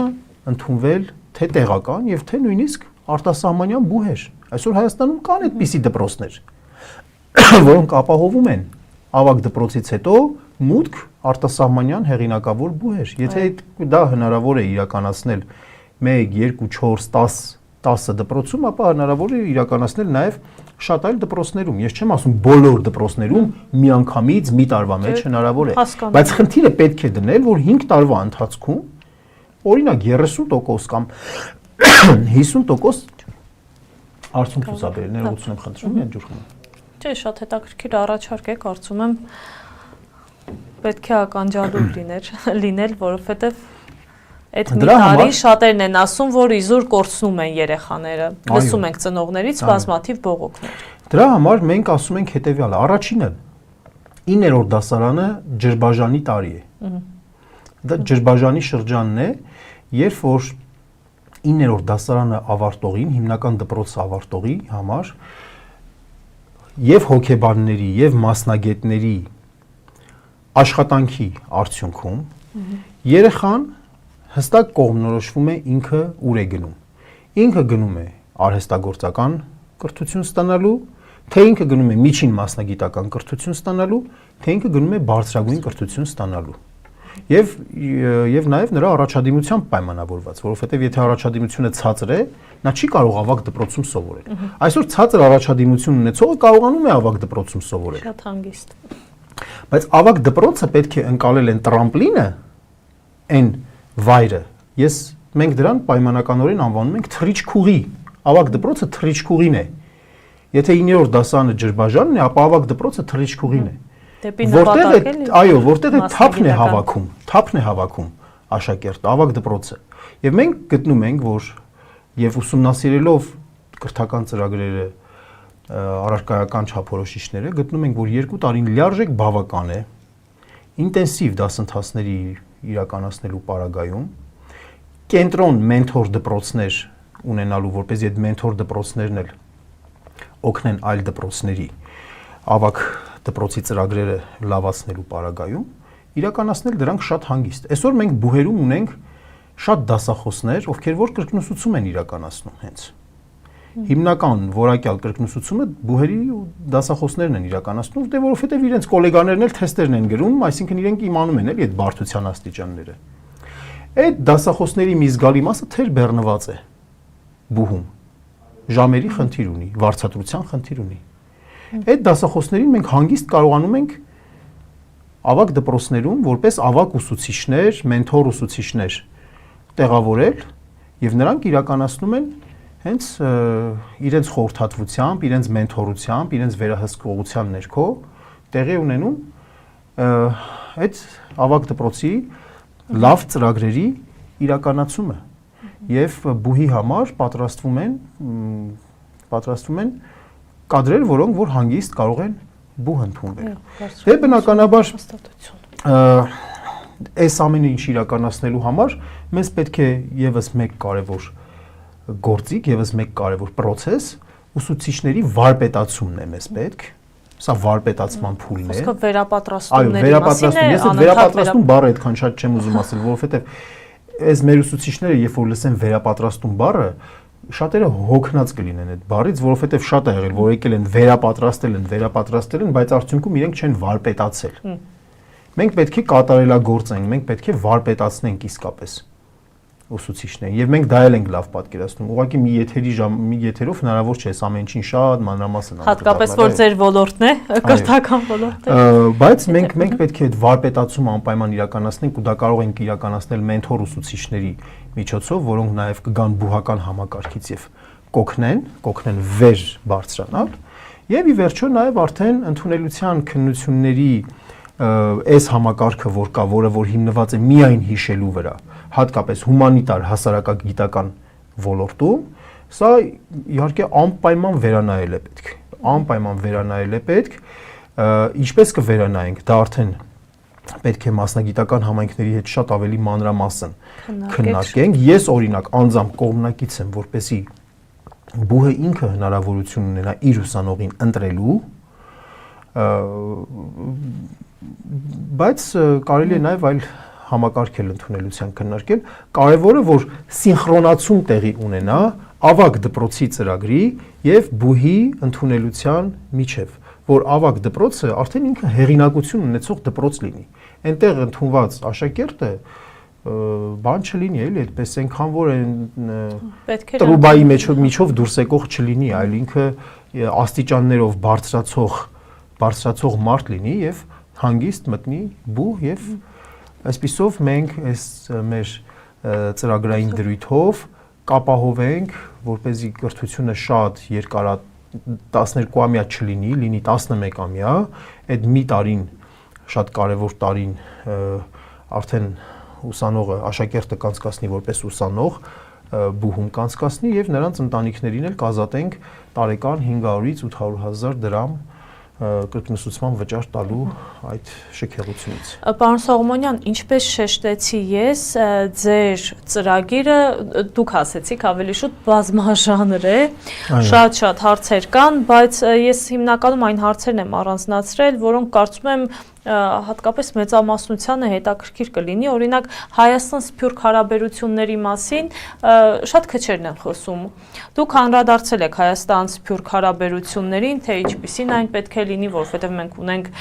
ընդունվել թե տեղական եւ թե նույնիսկ արտասահմանյան բուհեր։ Այսօր Հայաստանում կան այդպիսի դպրոցներ, որոնք ապահովում են ավագ դպրոցից հետո մուտք արտասահմանյան հեղինակավոր բուհեր։ Եթե դա հնարավոր է իրականացնել 1, 2, 4, 10 դպրոցում, ապա հնարավոր է իրականացնել նաև շատ այլ դպրոցներում։ Ես չեմ ասում բոլոր դպրոցներում միանգամից մի տարվա մեջ հնարավոր է, բայց խնդիրը պետք է դնել, որ 5 տարվա ընթացքում օրինակ 30% կամ 50% արդյունք ցուցաբերել, ներողություն եմ խնդրում, մի ջուր խմեմ։ Չէ, շատ հետաքրքիր առաջարկ է, կարծում եմ պետք է ականջալուր լինել, որովհետև այդ մի տարի շատերն են ասում, որ իզուր կորցնում են երեխաները, լսում ենք ծնողներից բազմաթիվ բողոքներ։ Դրա համար մենք ասում ենք հետևյալը, առաջինը 9-րդ դասարանը ջրբաժանի տարի է։ Դա ջրբաժանի շրջանն է, երբ որ 9-րդ դասարանը ավարտողին, հիմնական դպրոցը ավարտողի համար եւ հոգեբանների եւ մասնագետների աշխատանքի արդյունքում երեխան հստակ կողմնորոշվում է ինքը ուր է գնում։ Ինքը գնում է արհեստագործական կրթություն ստանալու, թե ինքը գնում է միջին մասնագիտական կրթություն ստանալու, թե ինքը գնում է բարձրագույն կրթություն ստանալու։ Եվ նաև նրա առաջադիմությամբ պայմանավորված, որովհետև եթե առաջադիմությունը ցածր է, նա չի կարող ավագ դպրոցում սովորել։ Այսօր ցածր առաջադիմություն ունեցողը կարողանում է ավագ դպրոցում սովորել։ Շատ հանգիստ։ Բայց ավագ դպրոցը պետք է ընկալել են տրամպլինը, այն վայրը։ Մենք դրան պայմանականորեն անվանում ենք թռիչքուղի։ Ավագ դպրոցը թռիչքուղին է։ Եթե 9-րդ դասարանը ջրբաժանն է, ապա ավագ դպրոցը թռիչքուղին է։ Դեպի նպատակել։ Այո, որտեղ է թափն է հավաքում աշակերտը, ավագ դպրոցը։ Եվ մենք գտնում ենք, որ եւ ուսումնասիրելով կրթական ծրագրերը, առարկայական չափորոշիչները, գտնում ենք, որ 2 տարին լիարժեք բավական է ինտենսիվ դասընթացների իրականացնելու պարագայում կենտրոն մենթոր դպրոցներ ունենալու, որպեսզի այդ մենթոր դպրոցներն էլ օգնեն այլ դպրոցների ավագ դպրոցի ծրագրերը լավացնելու պարագայում իրականացնել դրանք շատ հանգիստ։ Այսօր մենք բուհերում ունենք շատ դասախոսներ, ովքեր որ կրկնուսուցում են իրականացնում հենց։ Հիմնական որակյալ կրկնուսուցումը բուհերի ու դասախոսներն են իրականացնում, դե որովհետև իրենց գոլեգաներն էլ թեստերն են գրում, այսինքն իրենք իմանում են էլի այդ բարդության աստիճանները։ Այդ դասախոսների մի զգալի մասը թեր բեռնված է բուհում։ Ժամերի խնդիր ունի, վարձատրության խնդիր ունի։ Այդ դասախոսներին մենք հանգիստ կարողանում ենք ավագ դպրոցներում որպես ավագ ուսուցիչներ, մենթոր ուսուցիչներ տեղավորել եւ նրանք իրականացնում են հենց իրենց խորհրդատվությամբ, իրենց մենթորությամբ, իրենց վերահսկողության ներքո տեղի ունենում այդ ավագ դպրոցի լավ ծրագրերի իրականացումը եւ բուհի համար պատրաստվում են կադրեր, որոնք որ հանգիստ կարող են բուհ ընդունվել։ Դե բնականաբար այս ամենը ինչ իրականացնելու համար մեզ պետք է եւս մեկ կարևոր գործիք, եւս մեկ կարևոր process ուսուցիչների վարպետացումն է մեզ պետք։ Սա վարպետացման փուլն է։ Խոսքը վերապատրաստումների մասին է։ Ես այդ վերապատրաստում բառը այդքան շատ չեմ ուզում ասել, որովհետեւ այս մեր ուսուցիչները, երբ որ լսեն վերապատրաստում բառը, շատերը հոգնած կլինեն այդ բառից, որովհետև շատ է եղել, որ եկել են վերապատրաստել են, բայց արդյունքում իրենք չեն վարպետացել։ Մենք պետք է կատարելագործենք, մենք պետք է վարպետացնենք իսկապես ուսուցիչներին, եւ մենք դա էլ ենք լավ պատկերացնում։ Ուղղակի մի եթերով հնարավոր չէ այս ամեն ինչին շատ մանրամասն անցնել։ Հատկապես որ ձեր ոլորտն է, կրթական ոլորտը։ Բայց մենք պետք է այդ վարպետացումը անպայման իրականացնենք ու դա կարող ենք իրականացնել մենթոր ուսուցիչների միջոցով, որոնք նաև կգան բուհական համակարգից եւ կօգնեն վեր բարձրանալ եւ ի վերջո նաև արդեն ընդունելության քննությունների այս համակարգը որ կա, որը որ հիմնված է միայն հիշելու վրա, հատկապես հումանիտար հասարակագիտական ոլորտում, սա իհարկե անպայման վերանայել է պետք։ Անպայման վերանայել է պետք, ինչպես կվերանայենք, դա արդեն պետք է մասնագիտական համայնքների հետ շատ ավելի մանրամասն քննարկենք։ Ես օրինակ անձամբ կողմնակից եմ, որպեսզի բուհը ինքը հնարավորություն ունենա իր ուսանողին ընտրելու, բայց կարելի է նաև այլ համակարգել ընդունելության քննարկել, կարևորը որ սինխրոնացում տեղի ունենա ավագ դպրոցի ծրագրի եւ բուհի ընդունելության միջև, որ ավագ դպրոցը արդեն ինքը հեղինակություն ունեցող դպրոց լինի։ Այնտեղ ընդունված աշակերտը բան չլինի, էլի, այդպես այնքան որ տրուբայի միջով դուրս եկող չլինի, այլ ինքը աստիճաններով բարձրացող մարդ լինի եւ հանգիստ մտնի բուհ եւ այսպիսով մենք այս մեր ծրագրային դրույթով կապահովենք, որպեսզի կրթությունը շատ երկար 12-ամյա չլինի, լինի 11-ամյա, այդ մի տարին շատ կարևոր տարին արդեն ուսանողը, աշակերտը կանցկացնի որպես ուսանող, բուհում կանցկացնի եւ նրանց ընտանիքներին էլ կազատենք տարեկան 500-ից 800,000 դրամ կրկնուսուցման վճար տալու այդ շքեղությունից։ Պարոն Սողոմոնյան, ինչպես շեշտեցի ես, ձեր ծրագիրը դուք ասեցիք ավելի շուտ բազմաժանր է, շատ հարցեր կան, բայց ես հիմնականում այն հարցերն եմ առանձնացրել, որոնք կարծում եմ հատկապես մեծամասնությանը հետաքրքիր կլինի, օրինակ Հայաստան-Սփյուռք հարաբերությունների մասին շատ քչերն են խոսում։ Դուք անդրադարձել եք Հայաստան-Սփյուռք հարաբերություններին, թե ինչպիսին այն պետք է լինի, որովհետև մենք ունենք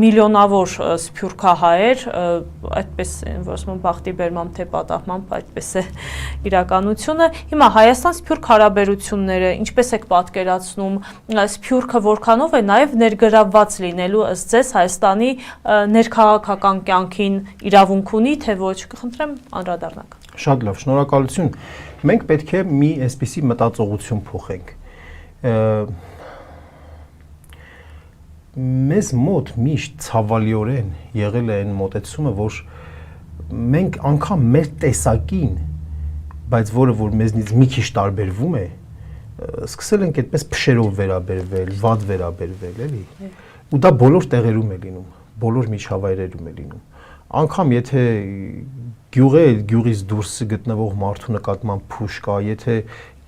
միլիոնավոր սփյուռքահայեր, այդպես որ ասում բախտի բերմամբ թե պատահմամբ այդպես է իրականությունը։ Հիմա Հայաստան-Սփյուռք հարաբերությունները ինչպես եք պատկերացնում, Սփյուռքը որքանով է նաև ներգրավված լինելու ըստ ձեզ Հայաստանի ներքաղաքական կյանքին իրավունք ունի, թե ոչ, կխնդրեմ անդրադառնաք։ Շատ լավ, շնորհակալություն։ Մենք պետք է մի այսպիսի մտածողություն փոխենք։ Մեզ մոտ միշտ ցավալիորեն եղել է այն մոտեցումը, որ մենք անգամ մեր տեսակին, բայց որը որ մեզնից մի քիչ տարբերվում է, սկսել ենք այդպես փշերով վերաբերվել, վատ վերաբերվել, էլի։ Ու դա բոլոր տեղերում է լինում, բոլոր միջավայրերում է լինում։ Անգամ եթե գյուղից դուրս գտնվող մարդու նկատմամբ փուշ կա, եթե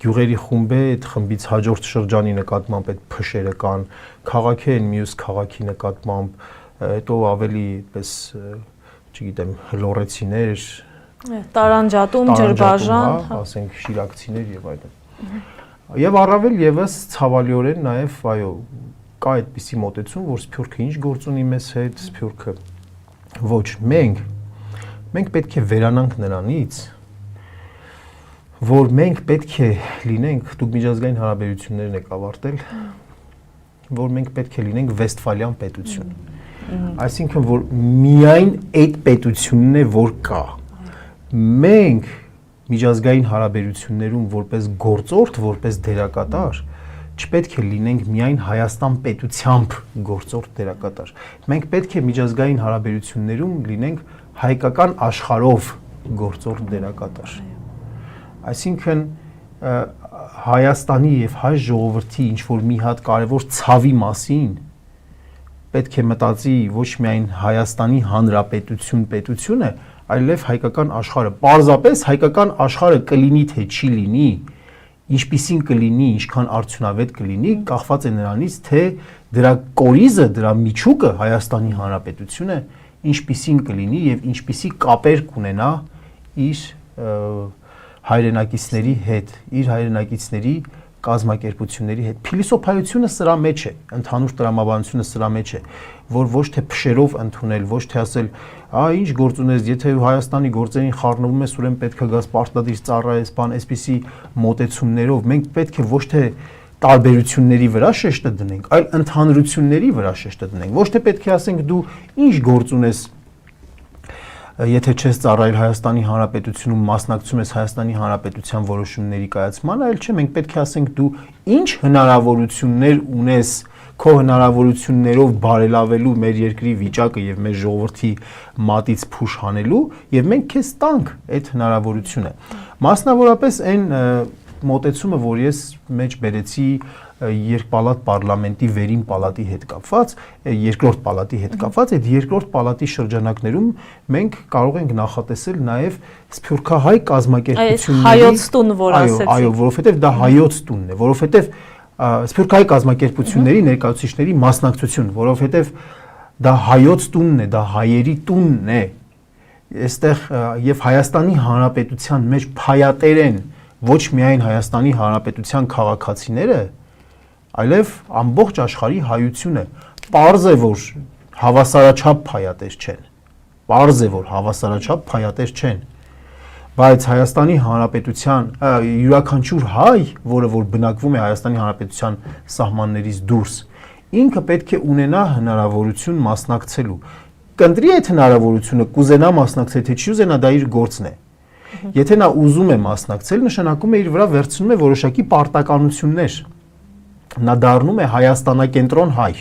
գյուղերի խումբ է, այդ խմբից հաջորդ շրջանի նկատմամբ այդ փշերը կան, քաղաքի են մյուս քաղաքի նկատմամբ, հետո ավելի այդպես, չգիտեմ, հլորեցիներ, տարանջատում, ջրբաժան, ասենք շիրակցիներ եւ այլն։ Եվ առավել եւս ցավալիորեն նաեւ, այո, կա այդպիսի մոտեցում, որ Սփյուռքը ինչ գործ ունի մեզ հետ, Սփյուռքը ոչ, մենք պետք է վերանանք նրանից, որ մենք պետք է լինենք, դուք միջազգային հարաբերություններն եք ավարտել, որ մենք պետք է լինենք Վեստֆալյան պետություն։ Այսինքն, որ միայն այդ պետությունն է, որ կա։ Մենք միջազգային հարաբերություններում որպես գործորդ, որպես դերակատար, չպետք է լինենք միայն Հայաստան պետությամբ գործորդ դերակատար։ Մենք պետք է միջազգային հարաբերություններում լինենք հայկական աշխարհով գործորդ դերակատար։ Այսինքն Հայաստանի եւ հայ ժողովրդի ինչ որ մի հատ կարևոր ցավի մասին պետք է մտածի ոչ միայն Հայաստանի Հանրապետություն պետությունը, այլև հայկական աշխարհը։ Պարզապես հայկական աշխարհը կլինի թե չի լինի, ինչպիսին կլինի, ինչքան արդյունավետ կլինի, կախված է նրանից, թե դրա կորիզը, դրա միջուկը Հայաստանի Հանրապետությունը ինչպիսին կլինի եւ ինչպիսի կապեր կունենա իր հայրենակիցների հետ, իր հայրենակիցների կազմակերպությունների հետ։ Փիլիսոփայությունը սրա մեջ է, ընդհանուր տրամաբանությունը սրա մեջ է, որ ոչ թե փշերով ընդունել, ոչ թե ասել, ինչ գործ ունես, եթե Հայաստանի գործերին խառնվում ես, ուրեմն պետք է գաս պարտադիր ծառայես, բան, այսպիսի մոտեցումներով մենք պետք է ոչ թե տարբերությունների վրա շեշտը դնենք, այլ ընդհանրությունների վրա շեշտը դնենք։ Ոչ թե պետք է ասենք դու ինչ գործ ունես, եթե չես ծառայել Հայաստանի Հանրապետությունում, մասնակցում ես Հայաստանի Հանրապետության որոշումների կայացմանը, այլ չէ, մենք պետք է ասենք դու ինչ հնարավորություններ ունես քո հնարավորություններով բարելավելու մեր երկրի վիճակը եւ մեր ժողովրդի մատից փուշ հանելու եւ մենք քեզ տանք այդ հնարավորությունը։ Մասնավորապես այն մոտեցումը, որ ես մեջ բերեցի երկպալատ պարլամենտի վերին պալատի հետ կապված, երկրորդ պալատի հետ կապված, այդ երկրորդ պալատի շրջանակներում մենք կարող ենք նախատեսել նաև սփյուռքահայ կազմակերպությունների հայոց տուն, որ ասեցիք։ Այո, որովհետև դա հայոց տունն է, որովհետև սփյուռքահայ կազմակերպությունների ներկայացուցիչների մասնակցություն, որովհետև դա հայոց տունն է, դա հայերի տունն է։ Այստեղ եւ Հայաստանի Հանրապետության մեջ փայատերեն ոչ միայն Հայաստանի Հանրապետության քաղաքացիները, այլև ամբողջ աշխարհի հայությունը պարզ է, որ հավասարաչափ փայատեր չեն։ Պարզ է, որ հավասարաչափ փայատեր չեն։ Բայց Հայաստանի Հանրապետության յուրաքանչյուր հայ, որը որ բնակվում է Հայաստանի Հանրապետության սահմաններից դուրս, ինքը պետք է ունենա հնարավորություն մասնակցելու։ Կընտրի այդ հնարավորությունը, կուզենա մասնակցել, թե չի ուզենա, դա իր գործն է։ Եթե նա ուզում է մասնակցել, նշանակում է իր վրա վերցնում է որոշակի պարտականություններ։ Նա դառնում է Հայաստանակենտրոն հայ։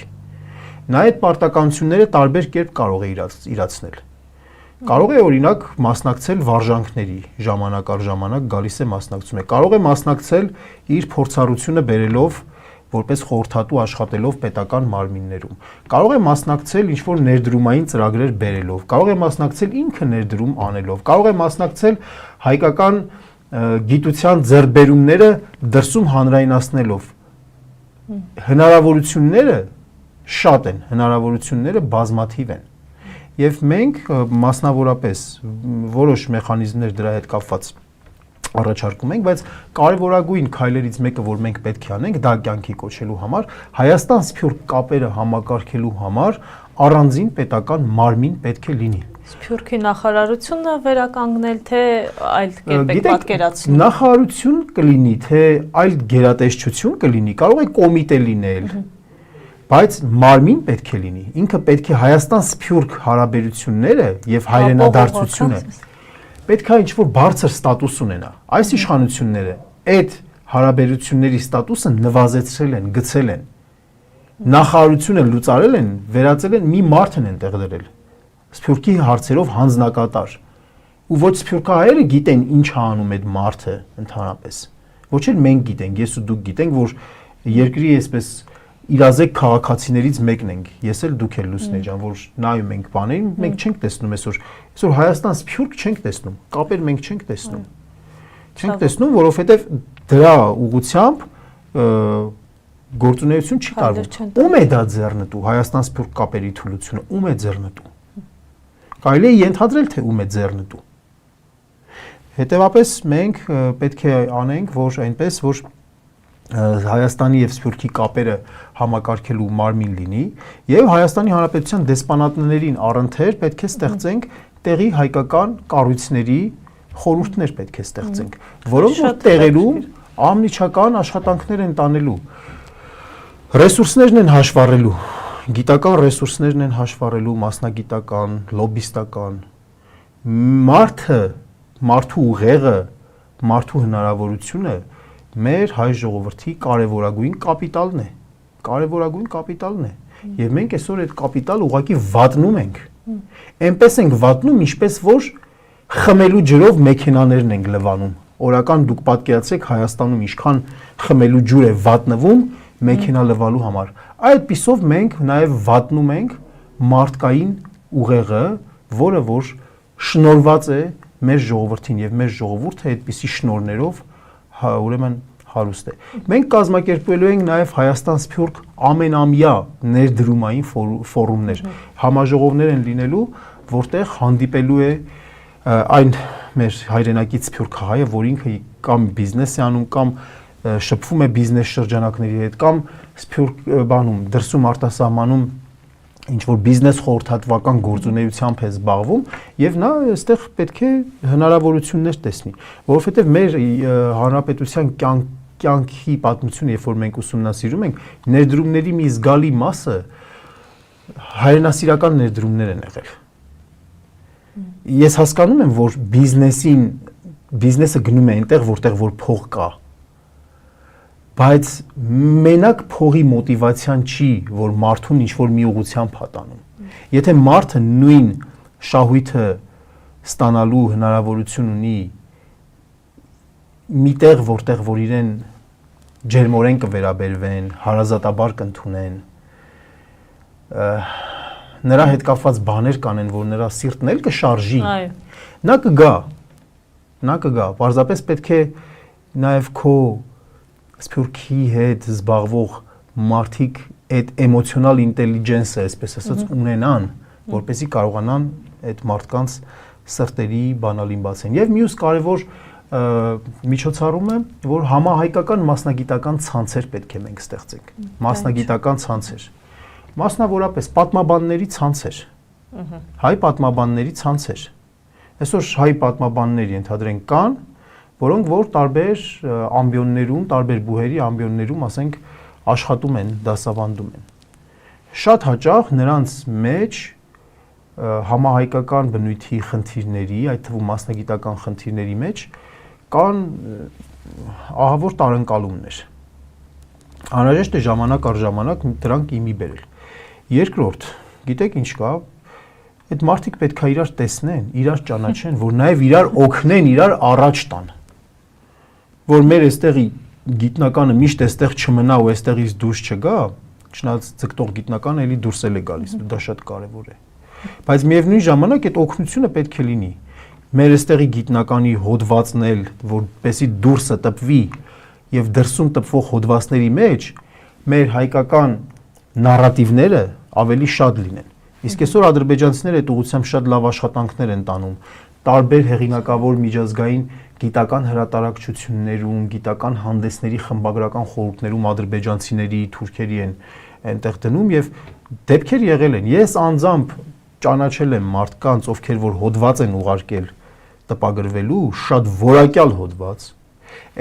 Նա այդ պարտականությունները տարբեր կերպ կարող է իրացնել։ Կարող է օրինակ մասնակցել վարժանքների, ժամանակ առ ժամանակ գալիս է մասնակցում է։ Կարող է մասնակցել իր փորձառությունը բերելով, որպես խորհրդատու աշխատելով պետական մարմիններում։ Կարող է մասնակցել ինչ-որ ներդրումային ծրագրեր բերելով, կարող է մասնակցել ինքը ներդրում անելով, կարող է մասնակցել հայկական գիտության ձեռքբերումները դրսում հանրայնացնելով։ Հնարավորությունները շատ են, հնարավորությունները բազմաթիվ են։ Եվ մենք մասնավորապես որոշ մեխանիզմներ դրա հետ կապված առաջարկում ենք, բայց կարևորագույն քայլերից մեկը, որ մենք պետք է անենք, դա կյանքի կոչելու համար, Հայաստան-Սփյուռք կապերը համակարգելու համար առանձին պետական մարմին պետք է լինի։ Սփյուռքի նախարարությունը վերականգնել, թե այլ կերպ եք պատկերացնում։ Նախարարություն կլինի, թե այլ գերատեսչություն կլինի, կարող է կոմիտե լինել, բայց մարմին պետք է լինի։ Ինքը պետք է Հայաստան-Սփյուռք հարաբերությունները եւ հայրենադարձությունը պետք է ինչ-որ բարձր ստատուս ունենա։ Այս իշխանությունները այդ հարաբերությունների ստատուսը նվազեցրել են, գցել են։ Նախարարությունը լուծարել են, վերածել են մի մարդն են տեղ դրել։ Սփյուռքի հարցերով հանձնակատար։ Ու ոչ սփյուռքահայերը գիտեն ինչ է անում այդ մարդը ընդհանրապես։ Ոչ էլ մենք գիտենք, ես ու դուք գիտենք, որ երկրի այսպես իրազեկ քաղաքացիներից մեկն ենք, ես էլ դուք էլ Լուսնե ջան, որ նայում ենք բաներին, մենք չենք տեսնում այսօր Հայաստան-Սփյուռք չենք տեսնում, կապեր մենք չենք տեսնում։ Չենք տեսնում, որովհետև դրա ուղղությամբ գործունեություն չի տարվում։ Ում է դա ձեռնտու Հայաստան-Սփյուռք կապերի թուլությունը, ում է ձեռնտու։ Կարելի է ենթադրել, թե ում է ձեռնտու։ Հետևաբար մենք պետք է անենք, որ այնպես, որ Հայաստանի եւ Սփյուռքի կապերը համակարգելու մարմին լինի եւ Հայաստանի Հանրապետության դեսպանատներին առընթեր պետք է ստեղծենք տեղի հայկական կառույցների խորհուրդներ պետք է ստեղծենք, որոնք որ տեղելու անմիջական աշխատանքներ են տանելու, ռեսուրսներն են հաշվառելու, գիտական ռեսուրսներն են հաշվառելու, մասնագիտական, լոբիստական, մարդու ուղեղը, մարդու հնարավորությունը մեր հայ ժողովրդի կարևորագույն կապիտալն է, եւ մենք այսօր այդ կապիտալը ուղղակի վատնում ենք, այնպես ենք վատնում, ինչպես որ խմելու ջրով մեքենաներն ենք լվանում, օրական դուք պատկերացրեք Հայաստանում ինչքան խմելու ջուր է վատնվում մեքենա լվալու համար, այդպիսով մենք նաեւ վատնում ենք մարդկային ուղեղը, որը որ շնորհված է մեր ժողովրդին եւ մեր ժողովուրդը այդպիսի շնորհներով ուրեմն հարուստ է։ Մենք կազմակերպելու ենք նաև Հայաստան-Սփյուռք ամենամյա ներդրումային ֆորումներ, համաժողովներ են լինելու, որտեղ հանդիպելու է այն մեր հայրենակից սփյուռքահայը, որ ինքը կամ բիզնես է անում, կամ շփվում է բիզնես շրջանակների հետ, կամ սփյուռք բանում դրսում արտասահմանում ինչ որ բիզնես խորհրդատվական գործունեությամբ է զբաղվում եւ նա այստեղ պետք է հնարավորություններ տեսնի, որովհետեւ մեր հանրապետության կյանքի պատմությունը, երբ որ մենք ուսումնասիրում ենք, ներդրումների մի զգալի մասը հայրենասիրական ներդրումներ են եղել։ Ես հասկանում եմ, որ բիզնեսը գնում է այնտեղ, որտեղ որ փող կա, բայց մենակ փողի մոտիվացիան չի, որ մարդուն ինչ-որ մի ուղղությամբ հատանում։ Եթե մարդը նույն շահույթը ստանալու հնարավորություն ունի միտեղ, որտեղ որ իրեն ջերմորեն կվերաբերվեն, հարազատաբար կընդունեն, նրա հետ կապված բաներ կանեն, որ նրա սիրտն էլ կշարժի, նա կգա, պարզապես պետք է նաև քո Սփյուռքի հետ զբաղվող մարդիկ այդ էմոցիոնալ ինտելիգենսը, այսպես ասած, ունենան, որպեսզի կարողանան այդ մարդկանց սրտերի բանալին բացեն։ Եվ մյուս կարևոր միջոցառումը, որ համահայկական մասնագիտական ցանցեր պետք է մենք ստեղծենք, մասնագիտական ցանցեր, մասնավորապես պատմաբանների ցանցեր, հայ պատմաբանների ցանցեր։ Այսօր հայ պատմաբաններ ենթադրենք կան, որոնք որ տարբեր ամբիոններում, տարբեր բուհերի ամբիոններում, ասենք, աշխատում են, դասավանդում են։ Շատ հաճախ նրանց մեջ համահայկական բնույթի խնդիրների, այդ թվում մասնագիտական խնդիրների մեջ կան ահավոր տարընկալումներ։ Անհրաժեշտ է ժամանակ առ ժամանակ դրանք իմի բերել։ Երկրորդ, գիտեք ինչ կա, այդ մարդիկ պետք է իրար տեսնեն, իրար ճանաչեն, որ նաև իրար օգնեն, իրար առաջ տան։ Որ մեր այստեղի գիտնականը միշտ այստեղ չմնա ու այստեղից դուրս չգա, չնայած ձգտող գիտնականը էլի դուրս էլ է գալիս, դա շատ կարևոր է։ Բայց միևնույն ժամանակ այդ օգնությունը պետք է լինի։ Մեր այստեղի գիտնականի հոդվածն էլ, որպեսզի դուրսը տպվի եւ դրսում տպվող հոդվածների մեջ մեր հայկական նարատիվները ավելի շատ լինեն։ Իսկ այսօր ադրբեջանցիները այդ ուղղությամբ շատ լավ աշխատանքներ են տանում տարբեր հեղինակավոր միջազգային գիտական հրատարակչություններում, գիտական հանդեսների խմբագրական խորհուրդներում ադրբեջանցիների, թուրքերի են այնտեղ դնում եւ դեպքեր եղել են։ Ես անձամբ ճանաչել եմ մարդկանց, ովքեր որ հոդված են ուղարկել տպագրվելու, շատ որակյալ հոդված։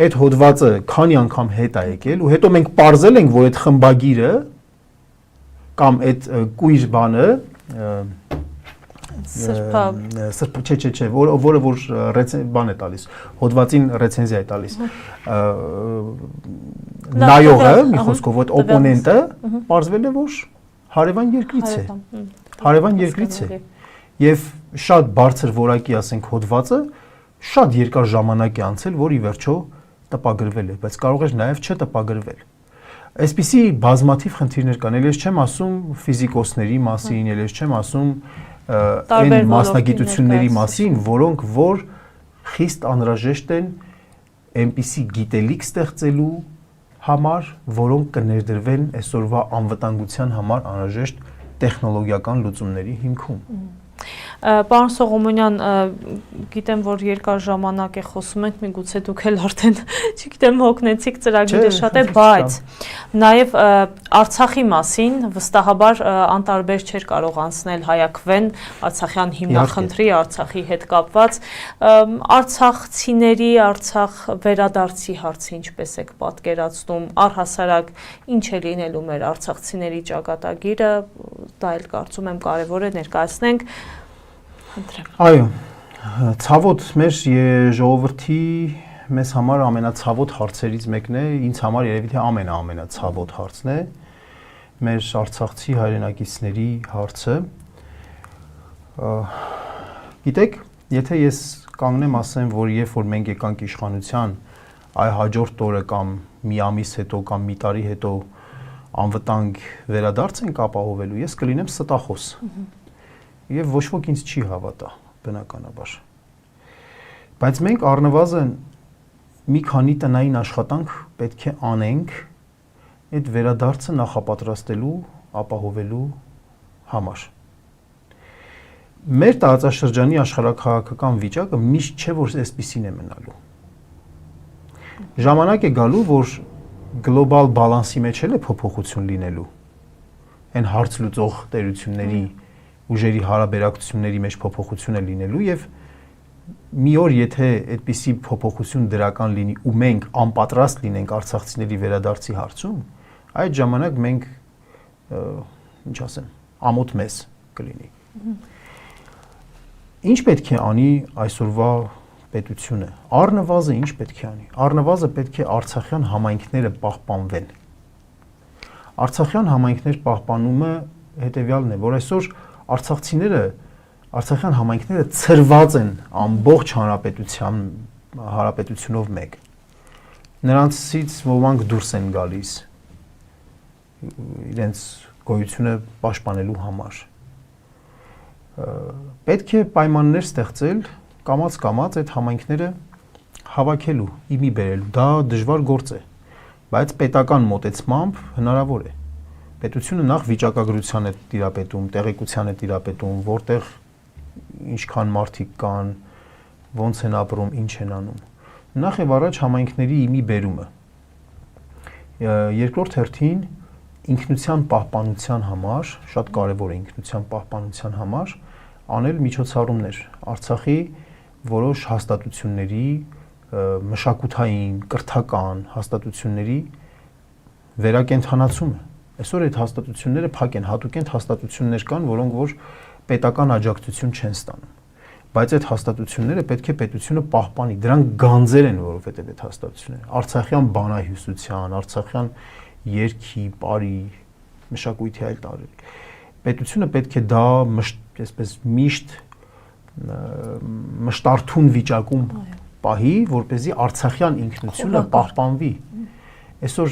Այդ հոդվածը քանի անգամ հետ է եկել ու հետո մենք ողջել ենք, որ այդ խմբագիրը կամ այդ կույր բանը չէ, որը որ բան է տալիս, հոդվածին ռեցենզիա է տալիս։ Նայողը, մի խոսքով, այդ օպոնենտը ողջվել է, որ հարևան երկրից է։ Հարևան երկրից է։ Եվ շատ բարձր որակի, ասենք, հոդվածը շատ երկար ժամանակ է անցել, որ ի վերջո տպագրվել է, բայց կարող էր նաև չտպագրվել։ Այսպիսի բազմաթիվ խնդիրներ կան, ելես չեմ ասում ֆիզիկոսների մասին, ելես չեմ ասում այն մասնագիտությունների մասին, որոնք որ խիստ անհրաժեշտ են այնպիսի գիտելիք ստեղծելու համար, որոնք կներդրվեն այսօրվա անվտանգության համար անհրաժեշտ տեխնոլոգիական լուծումների հիմքում։ Պարոն Սողոմոնյան, գիտեմ, որ երկար ժամանակ է խոսում ենք, միգուցե դուք էլ արդեն, չգիտեմ, հոգնեցիք ծրագիրը շատ է, բայց նաև Արցախի մասին վստահաբար անտարբեր չէր կարող անցնել Հայաքվեն, Արցախյան հիմնախնդրի, Արցախի հետ կապված, արցախցիների, Արցախ վերադարձի հարցը ինչպես եք պատկերացնում, առհասարակ ինչ է լինելու մեր արցախցիների ճակատագիրը, դա էլ կարծում եմ կարևոր է ներկայացնենք։ Այո, ցավոտ մեր ժողովրդի մեզ համար ամենացավոտ հարցերից մեկն է, ինձ համար երևի թե ամենացավոտ հարցն է, մեր արցախցի հայրենակիցների հարցը։ Գիտեք, եթե ես կանգնեմ ասեմ, որ երբ որ մենք եկանք իշխանության, այ հաջորդ օրը կամ մի ամիս հետո կամ մի տարի հետո անվտանգ վերադարձ ենք ապահովելու, ես կլինեմ ստախոս։ Եվ ոչ ոք ինձ չի հավատա, բնականաբար։ Բայց մենք առնվազն մի քանի տնային աշխատանք պետք է անենք այդ վերադարձը նախապատրաստելու, ապահովելու համար։ Մեր տարածաշրջանի աշխարհաքաղաքական վիճակը միշտ չէ, որ այսպիսին է մնալու։ Ժամանակ է գալու, որ գլոբալ բալանսի մեջ էլ է փոփոխություն լինելու։ Այն հարց լուծող տերությունների ուժերի հարաբերակցությունների մեջ փոփոխություն է լինելու եւ մի օր եթե այդպիսի փոփոխություն դրական լինի ու մենք անպատրաստ լինենք արցախցիների վերադարձի հարցում, այդ ժամանակ մենք ինչ ասեմ, ամոթ մեզ կլինի։ Ինչ պետք է անի այսօրվա պետությունը։ Առնվազն ինչ պետք է անի։ Առնվազն պետք է արցախյան համայնքները պահպանվեն։ Արցախյան համայնքներ պահպանումը հետեւյալն է, որ այսօր արցախյան համայնքները ծրված են ամբողջ հանրապետությունով մեկ։ Նրանցից ոմանք դուրս են գալիս իրենց գոյությունը պաշտպանելու համար։ Պետք է պայմաններ ստեղծել կամաց այդ համայնքները հավաքելու, իմի բերելու։ Դա դժվար գործ է, բայց պետական մոտեցմամբ հնարավոր է։ Պետությունը նախ վիճակագրության է տիրապետում, տեղեկության է տիրապետում, որտեղ ինչքան մարդիկ կան, ոնց են ապրում, ինչ են անում։ Նախ եւ առաջ համայնքների իմի բերումը։ Երկրորդ հերթին ինքնության պահպանության համար, շատ կարևոր է ինքնության պահպանության համար անել միջոցառումներ Արցախի որոշ հաստատությունների, մշակութային, կրթական հաստատությունների վերակենդանացումը։ Այսօր այդ հաստատությունները փակ են, հատուկ են հաստատություններ կան, որոնք որ պետական աջակցություն չեն ստանում։ Բայց այդ հաստատությունները պետք է պետությունը պահպանի, դրանք գանձեր են, որովհետև այդ հաստատությունները արցախյան բանահյուսության, արցախյան երգի, պարի, մշակույթի այլ տարրերի։ Պետությունը պետք է դա այսպես միշտ մշտարթուն վիճակում պահի, որպեսզի արցախյան ինքնությունը պահպանվի։ Այսօր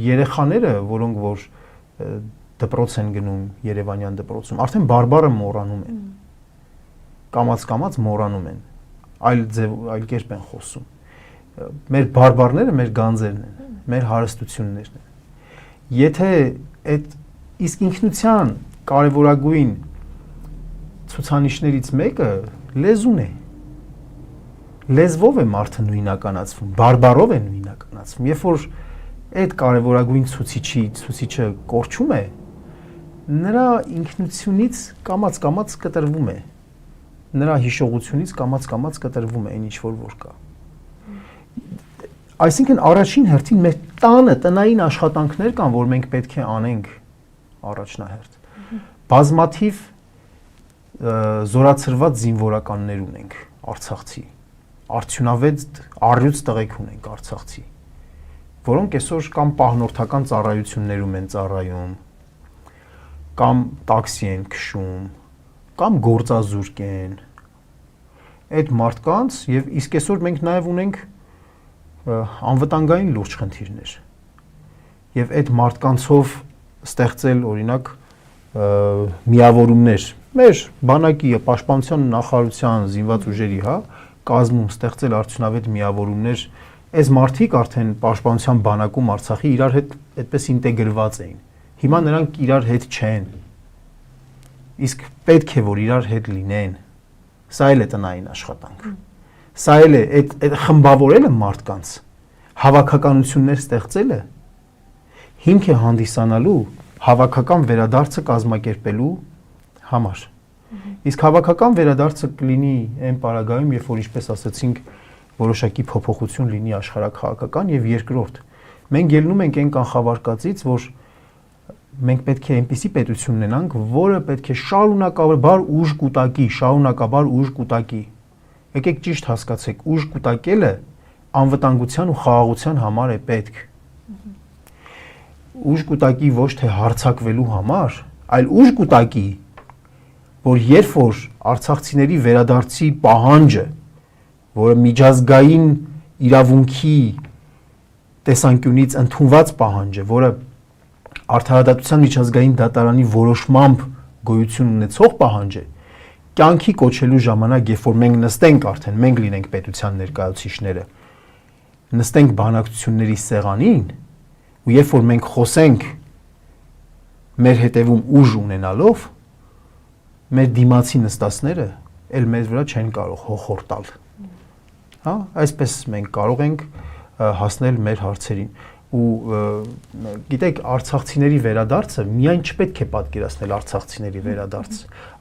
երեխաները, որոնք որ դպրոց են գնում Երևանյան դպրոցում, արդեն բարբառը մոռանում են։ Կամաց մոռանում են, այլ կերպ են խոսում։ Մեր բարբառները մեր գանձերն են, մեր հարստություններն են։ Եթե այդ Իսկ ինքնության կարևորագույն ցուցանիշներից մեկը լեզուն է։ Լեզվով է մարդը նույնականացվում, բարբառով է նույնականացվում։ Երբ որ այդ կարևորագույն ցուցիչը կորչում է, նրա ինքնությունից կամաց-կամաց կտրվում է։ Նրա հիշողությունից կամաց-կամաց կտրվում է այն ինչ որ կա։ Այսինքն առաջին հերթին մեր տնային աշխատանքներ կան, որ մենք պետք է անենք առաջնահերթ։ Բազմաթիվ զորացրված զինվորականներ ունենք Արցախցի, արդյունավետ առյուծ տղեկ ունենք Արցախցի, որոնք այսօր կամ պահնորդական ծառայություններում են ծառայում, կամ տաքսի են քշում, կամ գործազուրկ են։ Այդ մարդկանց եւ իսկ այսօր մենք նաեւ ունենք անվտանգային լուրջ խնդիրներ։ Եվ այդ մարդկանցով ստեղծել օրինակ միավորումներ, մեր բանակի պաշտպանության նախարարության զինված ուժերի, կազմում ստեղծել արդյունավետ միավորումներ, այս մարդիկ արդեն պաշտպանության բանակում Արցախի իրար հետ այդպես ինտեգրված էին։ Հիմա նրանք իրար հետ չեն։ Իսկ պետք է որ իրար հետ լինեն։ Սա էլ է տնային աշխատանք։ Սա էլ է այդ խմբավորելը մարդկանց, հավաքականություններ ստեղծելը հիմք է հանդիսանալու հավաքական վերադարձը կազմակերպելու համար։ Իսկ հավաքական վերադարձը կլինի այն պարագայում, երբ որ ինչպես ասացինք, որոշակի փոփոխություն լինի աշխարհաքաղաքական եւ երկրորդ։ Մենք ելնում ենք այն կանխավարկածից, որ մենք պետք է այնպիսի պետություն ունենանք, որը պետք է շարունակաբար ուժ կուտակի։ Եկեք ճիշտ հասկացեք, ուժ կուտակելը անվտանգության ու խաղաղության համար է պետք։ Ուժ կուտակի ոչ թե հարձակվելու համար, այլ ուժ կուտակի, որ երբ որ արցախցիների վերադարձի պահանջը, որը միջազգային իրավունքի տեսանկյունից ընդունված պահանջ է, որը Արդարադատության միջազգային դատարանի որոշմամբ գոյություն ունեցող պահանջ է, կյանքի կոչելու ժամանակ, երբ որ մենք նստենք արդեն, մենք լինենք պետության ներկայացուցիչները, նստենք բանակցությունների սեղանին, ու երբ որ մենք խոսենք մեր հետևում ուժ ունենալով, մեր դիմացի նստածները էլ մեզ վրա չեն կարող հոխոր տալ։ Այսպես մենք կարող ենք հասնել մեր հարցերին։ Ու գիտեք, արցախցիների վերադարձը միայն չպետք է պատկերացնել արցախցիների վերադարձ։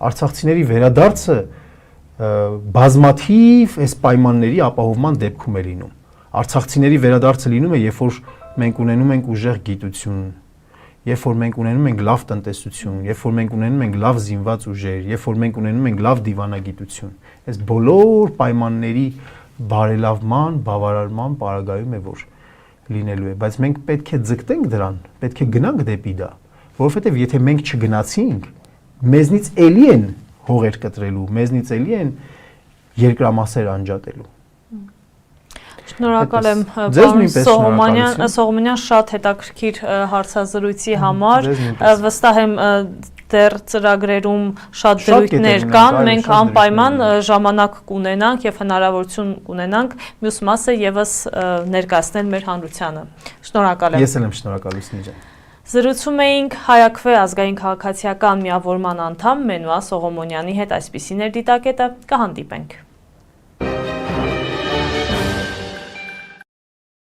Արցախցիների վերադարձը բազմաթիվ այս պայմանների ապահովման դեպքում է լինում։ Արցախցիների վերադարձը լինում է, երբ որ մենք ունենում ենք ուժեղ գիտություն, երբ որ մենք ունենում ենք լավ տնտեսություն, երբ որ մենք ունենում ենք լավ զինված ուժեր, երբ որ մենք ունենում ենք լավ դիվանագիտություն։ Այս բոլոր պայմանների բարելավման, բավարարման պարագայում է, որ լինելու է, բայց մենք պետք է ձգտենք դրան, պետք է գնանք դեպի դա, որովհետև եթե մենք չգնացինք, մեզնից էլի են հողեր կտրելու, մեզնից էլի են երկրամասեր անջատելու։ Շնորհակալ եմ պարոն Սողոմոնյան, շատ հետաքրքիր հարցազրույցի համար, վստահ եմ դեռ ծրագրերում շատ դրույթներ կան, մենք անպայման ժամանակ կունենանք եւ հնարավորություն կունենանք մյուս մասը եւս ներկայացնել մեր հանրությանը։ Շնորհակալ եմ։ Ես էլ եմ շնորհակալ Լուսինե ջան։ Զրուցում էինք Հայաքվե ազգային քաղաքացիական միավորման անդամ Մենուա Սողոմոնյանի հետ, այսպիսին էր դիտակետը, կհանդիպենք։